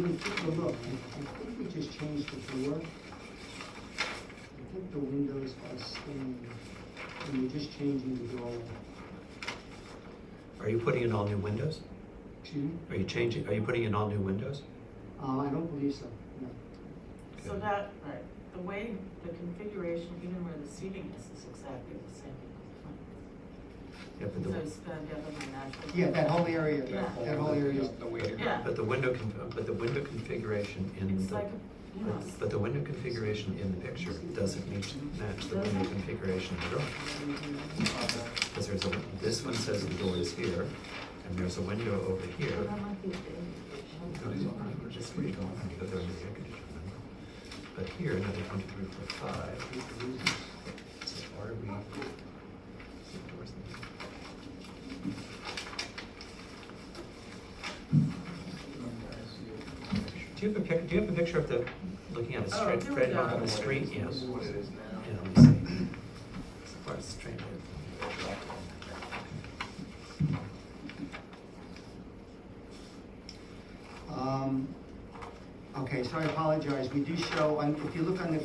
we took a look, I think we just changed the door. I think the windows are staying, and we're just changing the door. Are you putting in all new windows? Excuse me? Are you putting in all new windows? I don't believe so, no. So that, right, the way, the configuration, even where the seating is exactly the same. Yeah, but So the, it's gonna be other than natural. Yeah, that whole area, Yeah. that whole area is, the waiting. Yeah. but the window configuration in It's the, like But the window configuration in the picture doesn't match the window configuration in the drawing. Because this one says the door is here, and there's a window over here. Just where you go on, because they're in the air conditioning. But here, another 23 foot 5. So ARB. Do you have a picture of the, looking at the street, here we right go. on the street? Yeah. This is what it is now. Yeah, let me see. As far as straight ahead. Okay, so I apologize. We do show, if you look on the,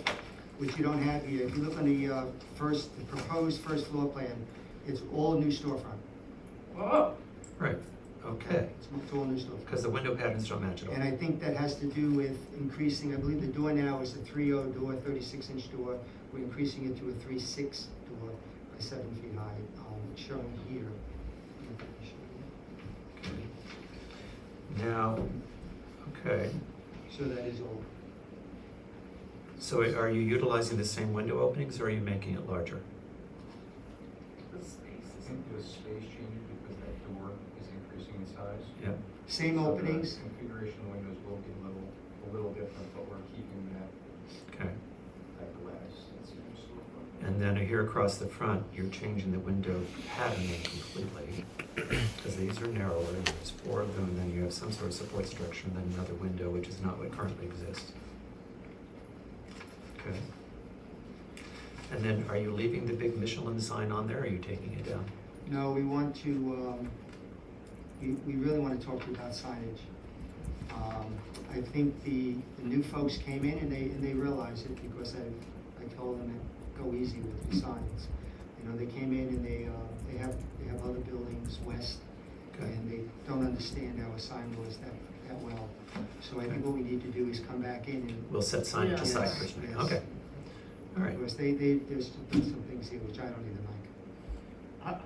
which you don't have here, if you look on the the proposed first floor plan, it's all new storefront. Whoa. Right, okay. It's all new storefront. Because the window patterns don't match at all. And I think that has to do with increasing, I believe the door now is a 3.0 door, 36-inch door. We're increasing it to a 3.6 door by 7 feet high, shown here. Okay. Now, okay. So that is all. So are you utilizing the same window openings, or are you making it larger? The space I is. think the space changes because that door is increasing in size. Yeah. Same So the openings. configuration of windows will be a little different, but we're keeping Okay. that glass that's in the storefront. And then here across the front, you're changing the window patterning completely. Because these are narrower, and there's 4 of them, and then you have some sort of support structure, and then another window, which is not what currently exists. Okay. And then are you leaving the big Michelin sign on there, or are you taking it down? No, we want to, we really want to talk to you about signage. I think the new folks came in and they realized it because I told them to go easy with the signs. You know, they came in and they have other buildings west, Okay. and they don't understand our sign laws that well. So I think what we need to do is come back in and. We'll set signage aside Yes, for tonight. yes. Okay. All right. Because there's some things here which I don't even like.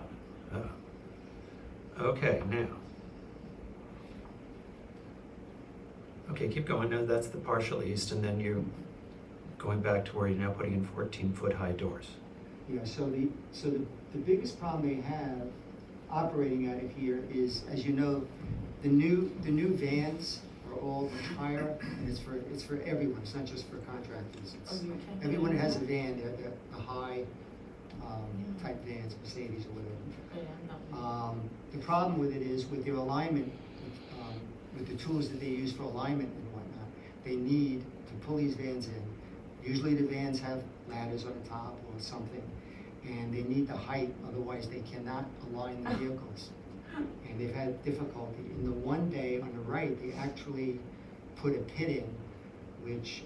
Okay, now. Okay, keep going. Now that's the partial east, and then you're going back to where you're now putting in 14-foot high doors. Yeah, so the biggest problem they have operating out of here is, as you know, the new vans are all much higher, and it's for everyone. It's not just for contractors. It's, everyone that has a van, they're the high type vans, Mercedes or whatever. The problem with it is with their alignment, with the tools that they use for alignment and whatnot, they need to pull these vans in. Usually the vans have ladders on the top or something, and they need the height, otherwise they cannot align the vehicles. And they've had difficulty. In the one day on the right, they actually put a pit in, which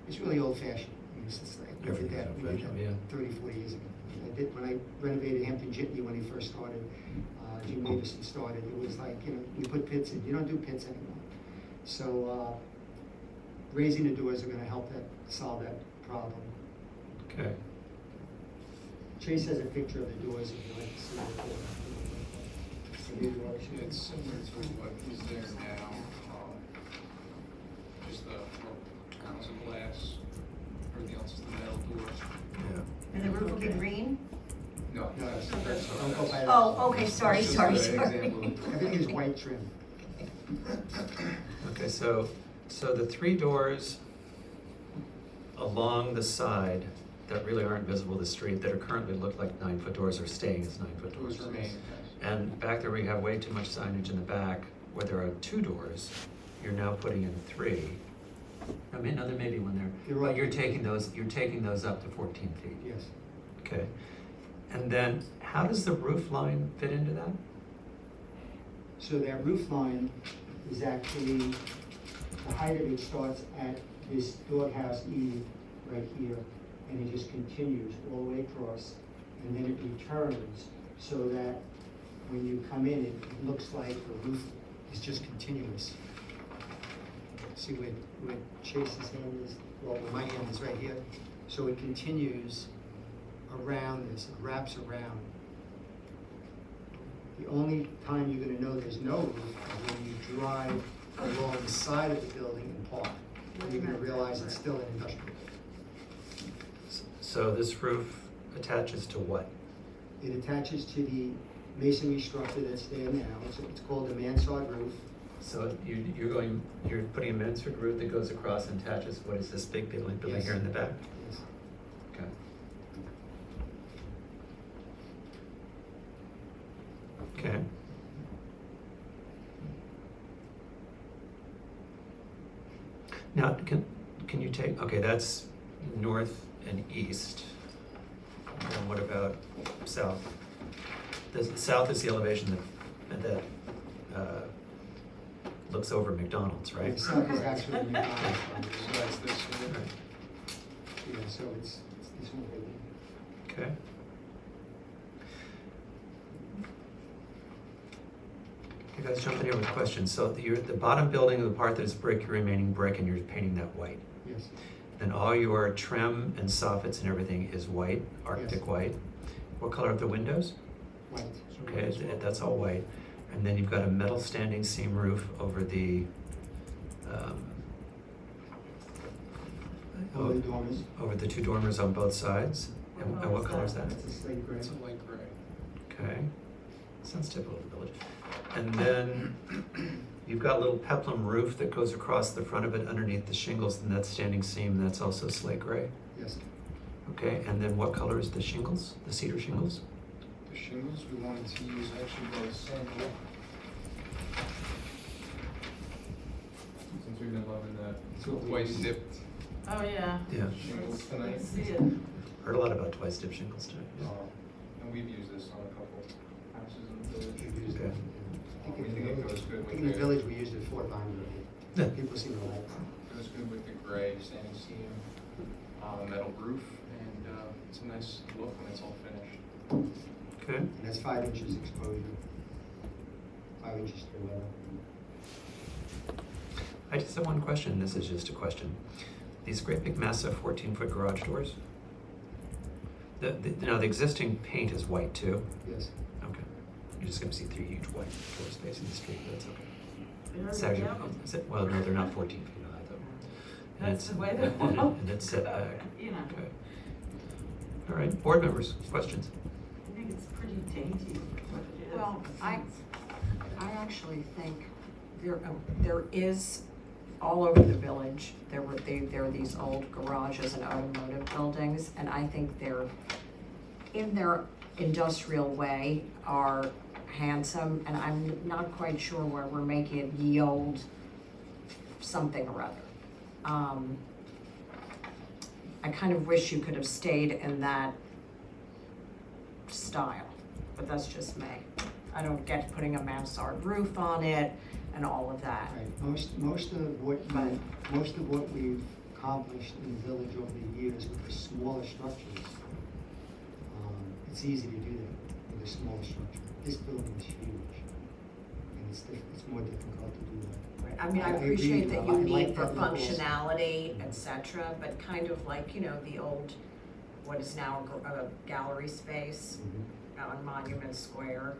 is really old-fashioned. I mean, it's just like, we did that, Yeah. 30, 40 years ago. When I renovated Hampton Jitney when he first started, Jim Davison started, it was like, you know, we put pits in. You don't do pits anymore. So raising the doors are going to help solve that problem. Okay. Chase has a picture of the doors if you'd like to see it. The new doors. It's similar to what is there now, just the ounce of glass, everything else is the metal doors. Yeah. And the roof will be green? No, No, that's, don't go by that. Oh, okay, sorry, that's just sorry, an sorry. example. Everything is white trim. Okay, so the 3 doors along the side that really aren't visible to the street, that are currently look like 9-foot doors, are staying as 9-foot doors. Doors remain, yes. And back there, we have way too much signage in the back where there are 2 doors. You're now putting in 3. I mean, no, there may be one there. You're But right. you're taking those up to 14 feet. Yes. Okay. And then how does the roof line fit into that? So that roof line is actually, the height of it starts at this doghouse eave right here, and it just continues all the way across, and then it returns so that when you come in, it looks like the roof is just continuous. See where Chase's hand is? Well, my hand is right here. So it continues around this, it wraps around. The only time you're gonna know there's no roof is when you drive along the side of the building and park. you're gonna realize it's still an industrial. So this roof attaches to what? It attaches to the masonry structure that's there now. It's called a mansard roof. So you're putting a mansard roof that goes across and attaches, what is this big building Yes. here in the back? Yes. Okay. Okay. Now, can you take, okay, that's north and east. And what about south? The south is the elevation that looks over McDonald's, right? The south is actually McDonald's. So that's this here. Right. Yeah, so it's this one right here. Okay. You guys jump in here with questions. So the bottom building of the part that is brick, you're remaining brick, and you're painting that white. Yes. And all your trim and soffits and everything is white, Arctic Yes. white. What color are the windows? White. Okay, that's all white. And then you've got a metal standing seam roof over the, Over the dormers. over the two dormers on both sides. And what color is that? It's a slate gray. It's a light gray. Okay, sounds typical of the village. And then you've got a little peplum roof that goes across the front of it underneath the shingles, and that's standing seam, that's also slate gray. Yes. Okay, and then what color is the shingles, the cedar shingles? The shingles, we wanted to use actually both sample. Since we've been loving that twice dipped Oh, yeah. Yeah, shingles I tonight. see it. heard a lot about twice dip shingles tonight. And we've used this on a couple houses in the village. We've used it. Okay. I think We in think the it village, goes good I think with in the the, village, we used it 4 times Yeah. already. People seem to like it. goes good with the gray standing seam, metal roof, and, it's a nice look when it's all finished. Okay, And that's 5 inches exposure. 5 inches to weather. I just have one question, this is just a question. These great big massive 14-foot garage doors, now the existing paint is white too? Yes. Okay, you're just gonna see 3 huge white doors facing the street, but that's okay. There It's they actually, go. is it, well, no, they're not 14 feet high though. And That's it's- the way they and it- walk. And it's set back. You know, Okay. All right, board members, questions? I think it's pretty dainty what it is. Well, I actually think there is, all over the village, there are these old garages and automotive buildings, and I think they're, in their industrial way, are handsome, and I'm not quite sure where we're making it yield something or other. I kind of wish you could have stayed in that style, but that's just me. I don't get putting a mansard roof on it and all of that. Right. Most of what we've accomplished in the village over the years with the smaller structures, it's easy to do that with a smaller structure. This building is huge, and it's more difficult to do that. I mean, I I agree appreciate with that you. you I like need for that look also. functionality, et cetera, but kind of like, you know, the old, what is now a gallery space on Monument Square,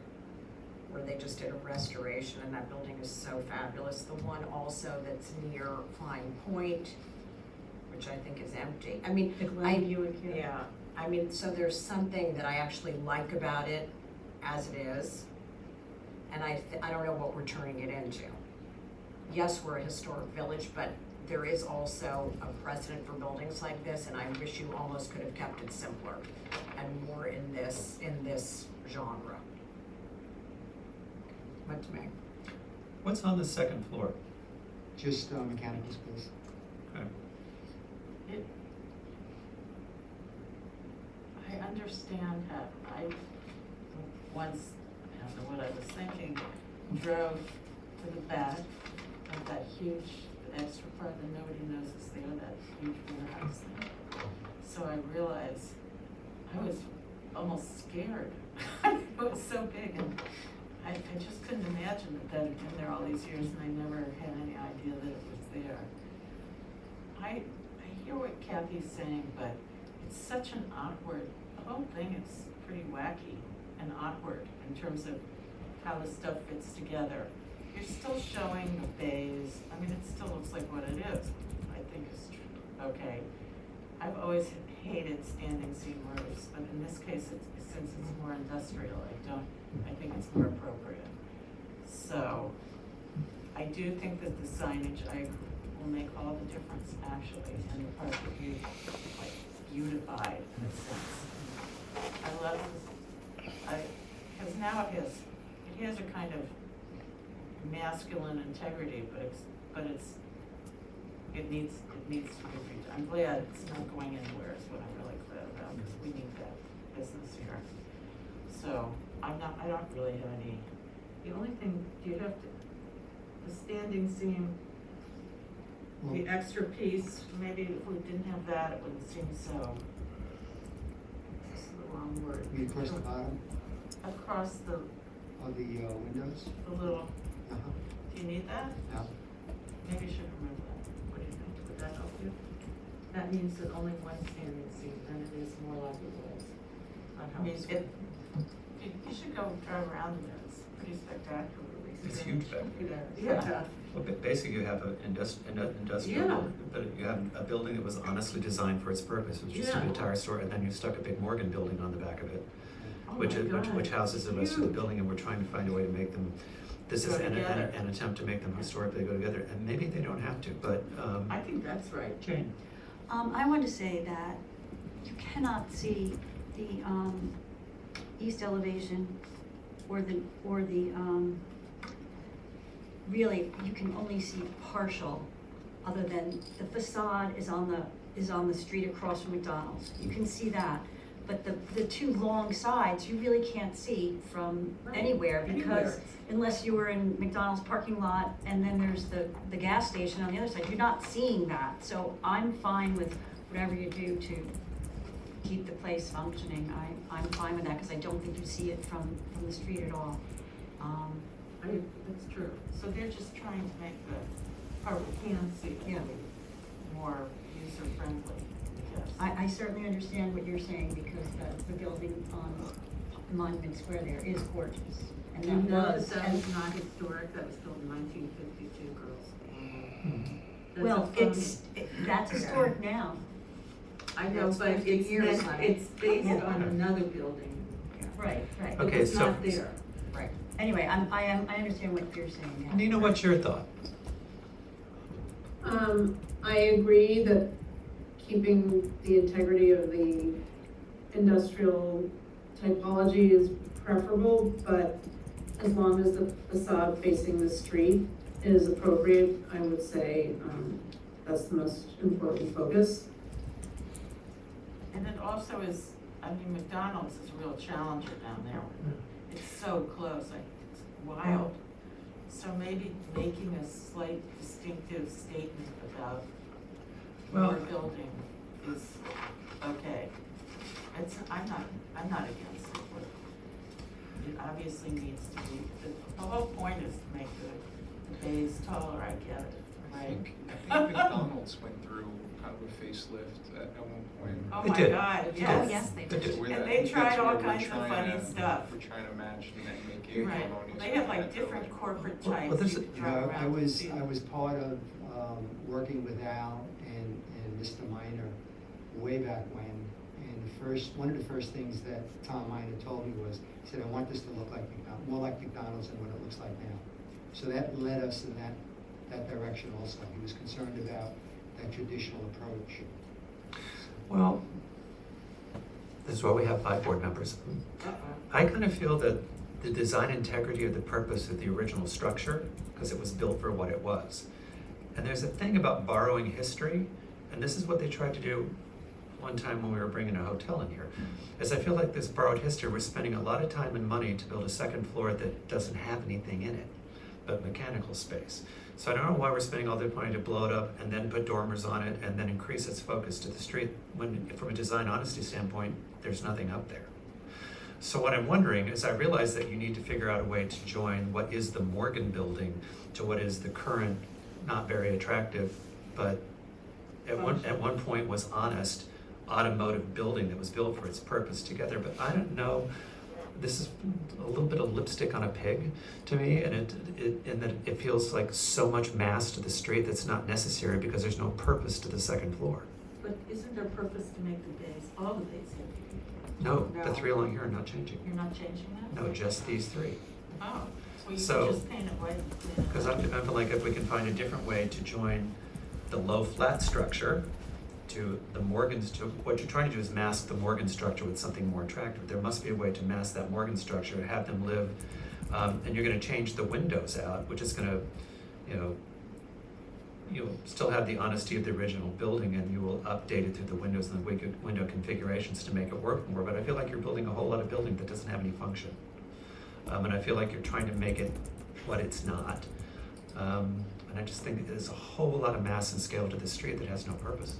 where they just did a restoration, and that building is so fabulous. The one also that's near Flying Point, which I think is empty. I mean, The Glenview again. yeah, I mean, so there's something that I actually like about it as it is, and I don't know what we're turning it into. Yes, we're a historic village, but there is also a precedent for buildings like this, and I wish you almost could have kept it simpler and more in this genre. But to me. What's on the second floor? Just mechanical space. Okay. I understand how, I once, I don't know what I was thinking, drove to the back of that huge, extra part that nobody knows is there, that huge warehouse thing. So I realized I was almost scared. It was so big, and I just couldn't imagine that had been there all these years, and I never had any idea that it was there. I hear what Kathy's saying, but it's such an awkward, the whole thing is pretty wacky and awkward in terms of how the stuff fits together. You're still showing the bays, I mean, it still looks like what it is, I think is okay. I've always hated standing seam roofs, but in this case, since it's more industrial, I think it's more appropriate. So, I do think that the signage, will make all the difference actually, and the park will be like beautified in a sense. I love this, because now it has a kind of masculine integrity, but it needs to be redone. I'm glad it's not going anywhere, is what I'm really glad about, because we need that business here. So, I don't really have any, the only thing, the standing seam, the extra piece, maybe if we didn't have that, it wouldn't seem so, this is the wrong word. You across the bottom Across the of the windows? little, Uh-huh. do you need that? No. Maybe you should remove that. What do you think? Would that help you? That means that only one standing seam, then it is more like it was. I mean, you should go drive around there, it's pretty spectacular. It's huge back there. Yeah. Well, basically you have an industrial, Yeah. but you have a building that was honestly designed for its purpose, which is to be a Yeah. tire store, and then you stuck a big Morgan building on the back of it, Oh which my God. which houses the rest of the Huge. building, and we're trying to find a way to make them, this is Go together. an attempt to make them historically go together, and maybe they don't have to, but, I think that's right. Jane. I want to say that you cannot see the east elevation or the really, you can only see partial, other than the facade is on the street across from McDonald's. You can see that, but the two long sides, you really can't see from Right. anywhere, because Anywhere. unless you were in McDonald's parking lot and then there's the gas station on the other side, you're not seeing that. So I'm fine with whatever you do to keep the place functioning. I'm fine with that, because I don't think you see it from the street at all. That's true. So they're just trying to make the part we can see Yeah. more user-friendly, I guess. I certainly understand what you're saying, because the building on Monument Square there is gorgeous. And Do you that know was, that and, was not historic, that was built in 1952, girls. That's well, a fun- that's historic now. I know, It's but 50 it's years, meant, honey. it's based Yeah. on another building. Right. But Okay, it's so- not there. Right. Anyway, I understand what you're saying now. Nina, what's your thought? I agree that keeping the integrity of the industrial typology is preferable, but as long as the facade facing the street is appropriate, I would say, that's the most important focus. And it also is, I mean, McDonald's is a real challenger down there. It's so close, like, it's wild. So maybe making a slight distinctive statement about Well- your building is okay. I'm not against it, but it obviously needs to be, the whole point is to make the bays taller, I get it, I right? think McDonald's went through kind of a facelift at one point. Oh It my did. God, It did. yes. Oh, yes, they It did. did. So we're And that- they that's tried all where we're kinds of trying funny to- stuff. We're trying to match and make it Right, harmonious. they have with like that different building. corporate Well, types this you is- can You drive know, around I and was, see. I was part of, working with Al and Mr. Minor way back when. And one of the first things that Tom Minor told me was, he said, I want this to look like more like McDonald's than what it looks like now. So that led us in that direction also. He was concerned about that traditional approach. Well, this is why we have 5 board members. I kind of feel that the design integrity of the purpose of the original structure, because it was built for what it was. And there's a thing about borrowing history, and this is what they tried to do one time when we were bringing a hotel in here, is I feel like this borrowed history, we're spending a lot of time and money to build a second floor that doesn't have anything in it, but mechanical space. So I don't know why we're spending all the money to blow it up and then put dormers on it and then increase its focus to the street, when from a design honesty standpoint, there's nothing up there. So what I'm wondering is, I realize that you need to figure out a way to join what is the Morgan building to what is the current, not very attractive, but at one point was honest automotive building that was built for its purpose together. But I don't know this is a little bit of lipstick on a pig to me, and and that it feels like so much mass to the street that's not necessary because there's no purpose to the second floor. But isn't there purpose to make the bays, all the bays here? No, the three along here are not changing. You're not changing that? No, just these three. Oh, so you So- can just paint it white and clean it Because up. I feel like if we can find a different way to join the low flat structure to the Morgan's, to what you're trying to do is mask the Morgan structure with something more attractive. There must be a way to mask that Morgan structure, have them live, and you're gonna change the windows out, which is gonna, you'll still have the honesty of the original building, and you will update it through the windows and the window configurations to make it work more, but I feel like you're building a whole lot of building that doesn't have any function. And I feel like you're trying to make it what it's not. And I just think there's a whole lot of mass and scale to the street that has no purpose.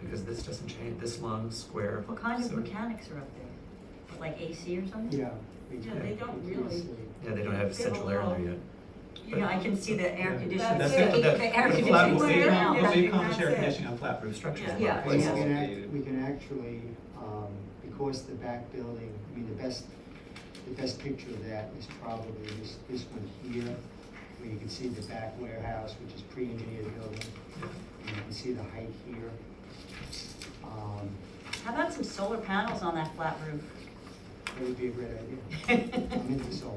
Because this doesn't change, this long square. What kind of so- mechanics are up there? Like AC or something? Yeah. Yeah, they don't really. Yeah, they don't have central air in there yet. You know, I can see the air conditioning. That's taking it. the air the conditioning flat- Well, way they down. don't- we accomplish air That's it. conditioning on flat roof structures. Yeah. in a lot of Yeah, We places. yeah. we can actually, because the back building, I mean, the best picture of that is probably this one here, where you can see the back warehouse, which is pre-engineered building. And you can see the height here. How about some solar panels on that flat roof? That would be a great idea. I'm into solar.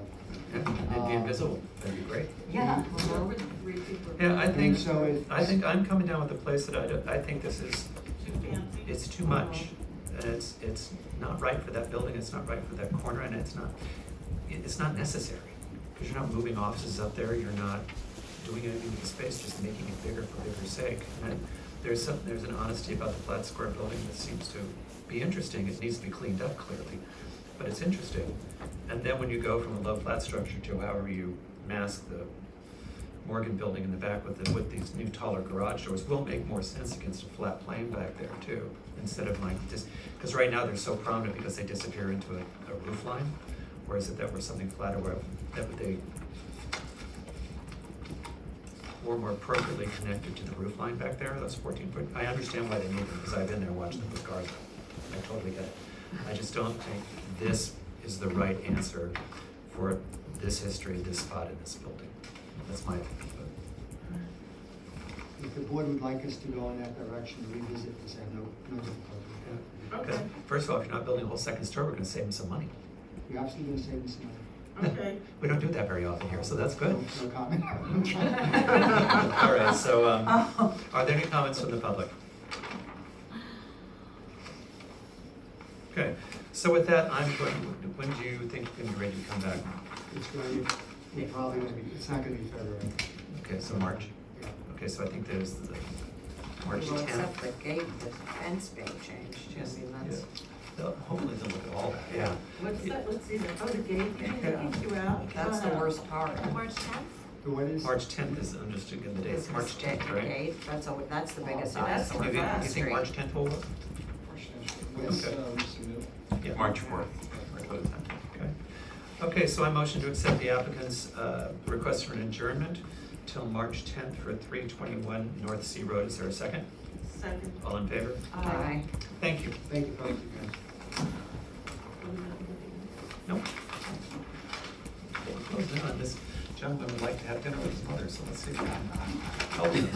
Yeah, it'd be invisible, that'd be great. Yeah. Where would three people? Yeah, I think, so if- I think I'm coming down with the place that I think this is, Too fancy? it's too much. And it's not right for that building, it's not right for that corner, and it's not necessary. Because you're not moving offices up there, you're not doing anything with the space, just making it bigger for bigger's sake. And there's an honesty about the flat square building that seems to be interesting. It needs to be cleaned up clearly, but it's interesting. And then when you go from a low flat structure to however you mask the Morgan building in the back with these new taller garage doors will make more sense against a flat plane back there too, instead of like just, because right now they're so prominent because they disappear into a roof line, whereas if that were something flatter where they were more appropriately connected to the roof line back there, those 14-foot, I understand why they need them, because I've been there watching them with cars. I totally get it. I just don't think this is the right answer for this history, this spot in this building. That's my opinion. If the board would like us to go in that direction, revisit this, I have no difficulty. Because first of all, if you're not building a whole second store, we're gonna save them some money. You're absolutely gonna save me some money. Okay. We don't do that very often here, so that's good. No comment. All right, so, are there any comments from the public? Okay, so with that, when do you think you're gonna be ready to come back? It's going to, it's probably gonna be, it's not gonna be February. Okay, so March. Yeah. Okay, so I think there's the March Well, 10th. except the gate, the fence being changed, Yes, I mean, that's. Hopefully they'll look at all that, yeah. What's that, let's see that, oh, the gate, Yeah. you out? That's the worst part. March 10th? So what is? March 10th is, I'm just looking at the dates, Is March the 10th, right? gate, that's the biggest Oh, that's eyesore. the You fast think March 10th will work? Yes. Okay. Yeah. March 4th. Okay. Okay, so I motion to accept the applicant's request for an adjournment till March 10th for 321 North Sea Road. Is there a second? Second. All in favor? Aye. Thank you. Thank you, folks. Nope. Okay, we're closed in on this. Gentleman would like to have dinner with his mother, so let's see if we can help him.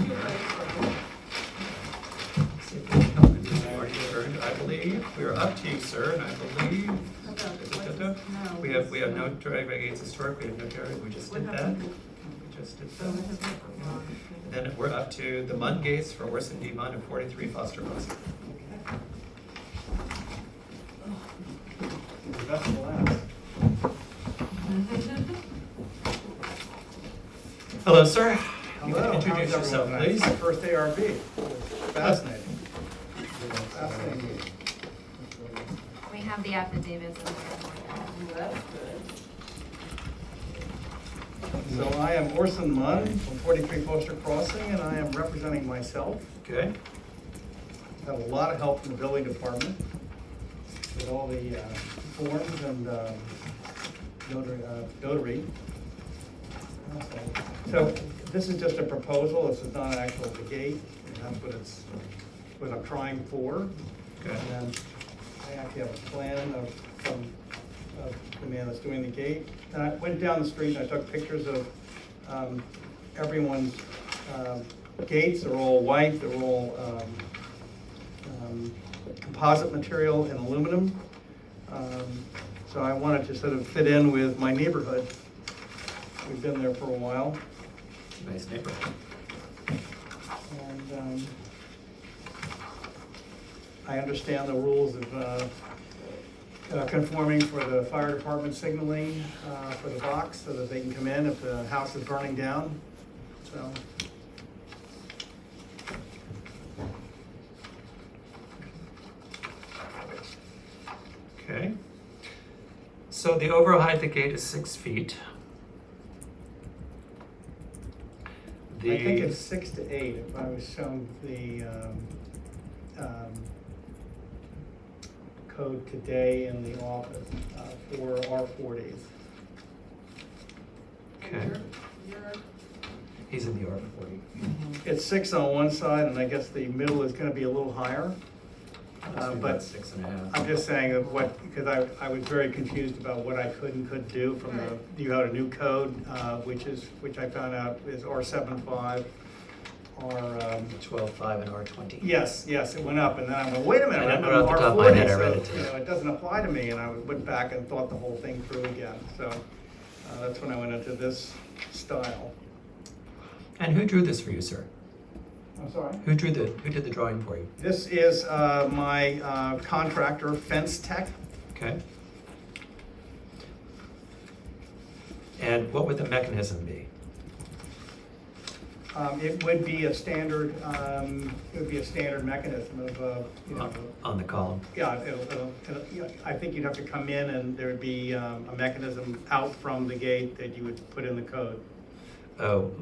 See if we can help him. We've already adjourned, I believe. We're up to you, sir, and I believe. We have no drag gates historic, we have no drag, we just did that. We just did that. Then we're up to the Munn gates for Orson D. Munn of 43 Foster Close. Hello, sir. You want to introduce yourself, please? First ARB. Fascinating. Fascinating. We have the affidavits in there. That's good. So I am Orson Munn from 43 Foster Crossing, and I am representing myself. Okay. Had a lot of help from the building department with all the forms and notary. So this is just a proposal. This is not an actual gate. And that's what it's what I'm trying for. Good. And then I actually have a plan of the man that's doing the gate. And I went down the street and I took pictures of everyone's gates. They're all white, they're all composite material and aluminum. So I wanted to sort of fit in with my neighborhood. We've been there for a while. Nice neighborhood. And I understand the rules of conforming for the fire department signaling for the box so that they can come in if the house is burning down. So. Okay. So the overall height of the gate is 6 feet. I think it's 6 to 8 if I was shown the code today in the office for R40s. Okay. He's in the R40. It's 6 on one side, and I guess the middle is going to be a little higher. But But 6.5. I'm just saying that because I was very confused about what I could and couldn't do from you had a new code, which I found out is R75, or 12.5 and R20. Yes, it went up, and then I went, wait a minute, I I'm don't know off the top of my R40, head, I read it so, too. you know, it doesn't apply to me, and I went back and thought the whole thing through again, so that's when I went into this style. And who drew this for you, sir? I'm sorry? Who did the drawing for you? This is my contractor, Fence Tech. Okay. And what would the mechanism be? It would be a standard, mechanism of, you know. On the column? Yeah, I think you'd have to come in and there'd be a mechanism out from the gate that you would put in the code. Oh,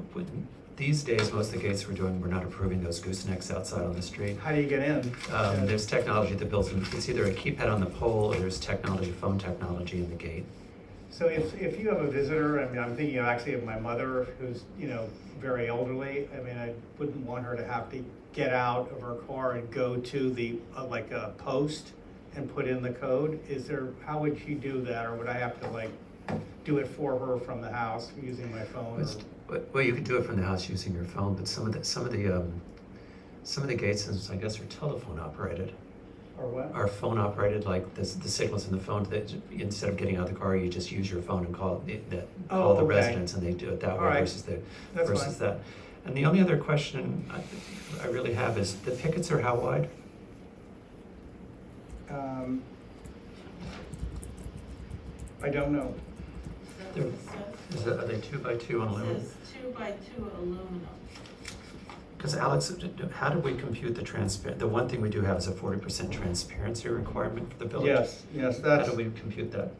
these days, most of the gates we're not approving those goosenecks outside on the street. How do you get in? There's technology that builds them. It's either a keypad on the pole or there's technology, phone technology in the gate. So if you have a visitor, I mean, I'm thinking actually of my mother who's, you know, very elderly. I mean, I wouldn't want her to have to get out of her car and go to the, like a post and put in the code. How would she do that? Or would I have to like do it for her from the house using my phone? Well, you could do it from the house using your phone, but some of the gates, I guess, are telephone operated. Or what? Are phone operated, like the signals in the phone, that instead of getting out of the car, you just use your phone and call the okay. residents, and they do it that way. All right. versus That's fine. that. And the only other question I really have is, the pickets are how wide? I don't know. Are they 2 by 2 on aluminum? It says 2 by 2 aluminum. Because Alex, how do we compute the the one thing we do have is a 40% transparency requirement for the village. Yes, How that's. do we compute that?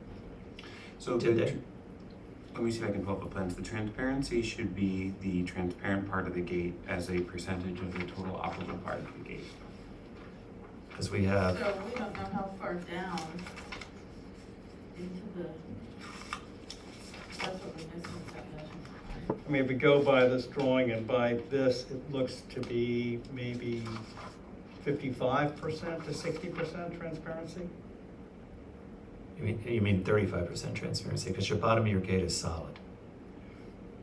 So let me see if I can pull up the plans. The transparency should be the transparent part of the gate as a percentage of the total operable part of the gate. Because we have, So we don't know how far down into the, that's what we're missing, definition. I mean, if we go by this drawing and by this, it looks to be maybe 55% to 60% transparency. you mean 35% transparency, because your bottom of your gate is solid.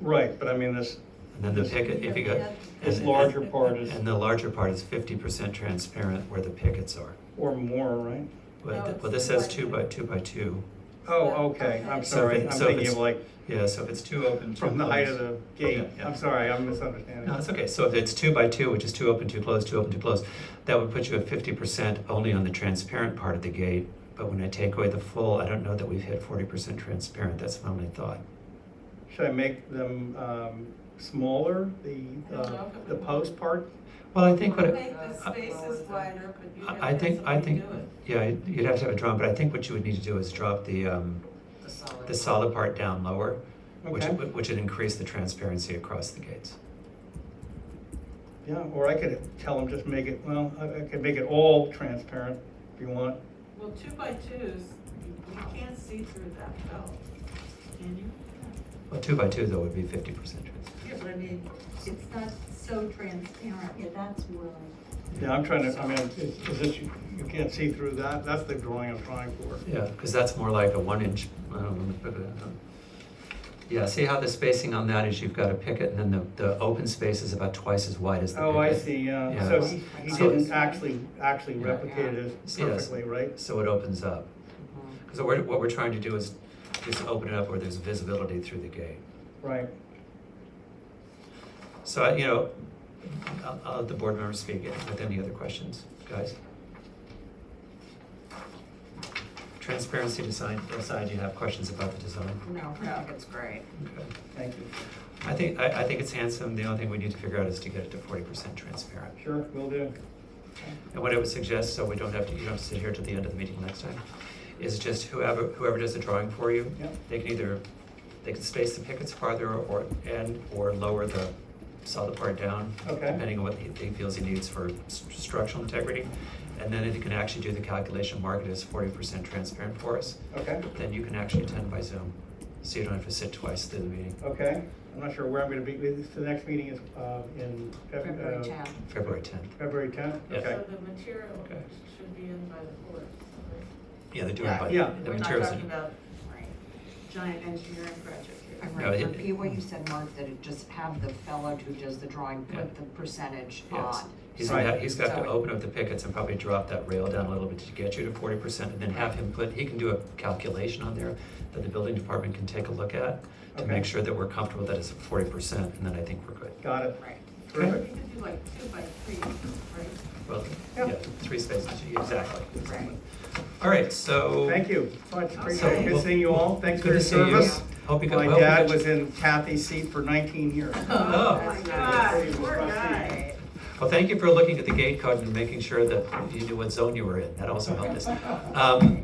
Right, but I mean, this, And then the picket, if you go. this larger part is, And the larger part is 50% transparent where the pickets are. or more, right? Well, this says 2 by 2. Oh, okay, I'm sorry, I'm thinking of like, Yeah, so if it's 2 open, 2 from the height of closed. the gate. Yeah. I'm sorry, I'm misunderstanding. No, it's okay. So if it's 2 by 2, which is 2 open, 2 closed, 2 open, 2 closed, that would put you at 50% only on the transparent part of the gate. But when I take away the full, I don't know that we've hit 40% transparent. That's my only thought. Should I make them smaller, the post part? Well, I think what Make the spaces wider, but you I think do it. yeah, you'd have to have a drawing, but I think what you would need to do is drop the solid part down lower, Okay. which would increase the transparency across the gates. Yeah, or I could tell them just make it, well, I could make it all transparent if you want. Well, 2 by 2s, you can't see through that felt, can you? Well, 2 by 2 though would be 50% transparent. Yeah, but I mean, it's not so transparent. Yeah, that's more Yeah, I'm trying to, I mean, is this, you can't see through that? That's the drawing I'm trying for. Yeah, because that's more like a 1 inch, I don't know. Yeah, see how the spacing on that is you've got a picket and then the open space is about twice as wide as the picket. Oh, I see, yeah. Yeah. So he So- didn't actually replicate it Yes. perfectly, right? So it opens up. Because what we're trying to do is just open it up where there's visibility through the gate. Right. So, I'll let the board members speak with any other questions, guys. Transparency design, aside, you have questions about the design? No, I think it's great. Okay. Thank you. I think it's handsome. The only thing we need to figure out is to get it to 40% transparent. Sure, will do. And what I would suggest, so you don't have to sit here till the end of the meeting next time, is just whoever does the drawing for you, Yep. they can space the pickets farther or lower the solid part down, Okay. depending on what he feels he needs for structural integrity. And then if you can actually do the calculation, mark it as 40% transparent for us, Okay, then you can actually attend by Zoom, so you don't have to sit twice through the meeting. okay. I'm not sure where I'm gonna be. The next meeting is in February 10th. February 10th. February 10th? Yeah. Okay. So the material Okay. should be in by the 4th, right? Yeah, they're doing it by, Yeah. the We're not materials. talking about giant engineering project here. And No, it- repeat what you said, Mark, that it just have the fellow who does the drawing Yeah. put the percentage Yes. on. He's Right. got to So- open up the pickets and probably drop that rail down a little bit to get you to 40%, and then have him he can do a calculation on there that the building department can take a look at to Okay. make sure that we're comfortable that it's 40%, and then I think we're good. Got it. Right. Terrific. You could do like 2 by 3, right? Well, Yeah. yeah, 3 spaces, exactly. Right. All right, so. Thank you. Much So, appreciated. Good well, seeing you all. Thanks for good your to see you. service. Hope you got, My well, dad we was got- in Kathy's seat for 19 years. Oh. my God, poor guy. Well, thank you for looking at the gate code and making sure that you knew what zone you were in. That also helped us.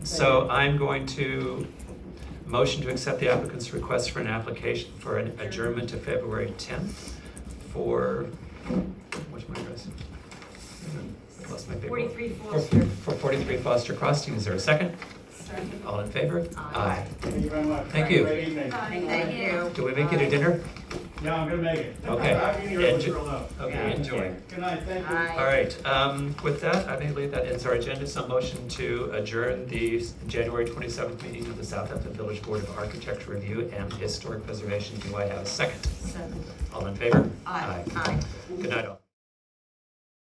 So I'm going to motion to accept the applicant's request for an application for an adjournment to February 10th for, what's my address? I lost my paper. 43 Foster. For 43 Foster Crossing. Is there a second? Second. All in favor? Aye. Thank you very much. Thank you. Great evening. Thank you. Do we make it a dinner? Yeah, I'm gonna make it. Okay. I'll be here to let Enjoy- you all know. Okay, enjoy. Good night, thank you. Aye. All right, with that, I believe that ends our agenda. So motion to adjourn the January 27th meeting of the Southampton Village Board of Architecture Review and Historic Preservation. Do I have a second? Second. All in favor? Aye. Aye. Good night all.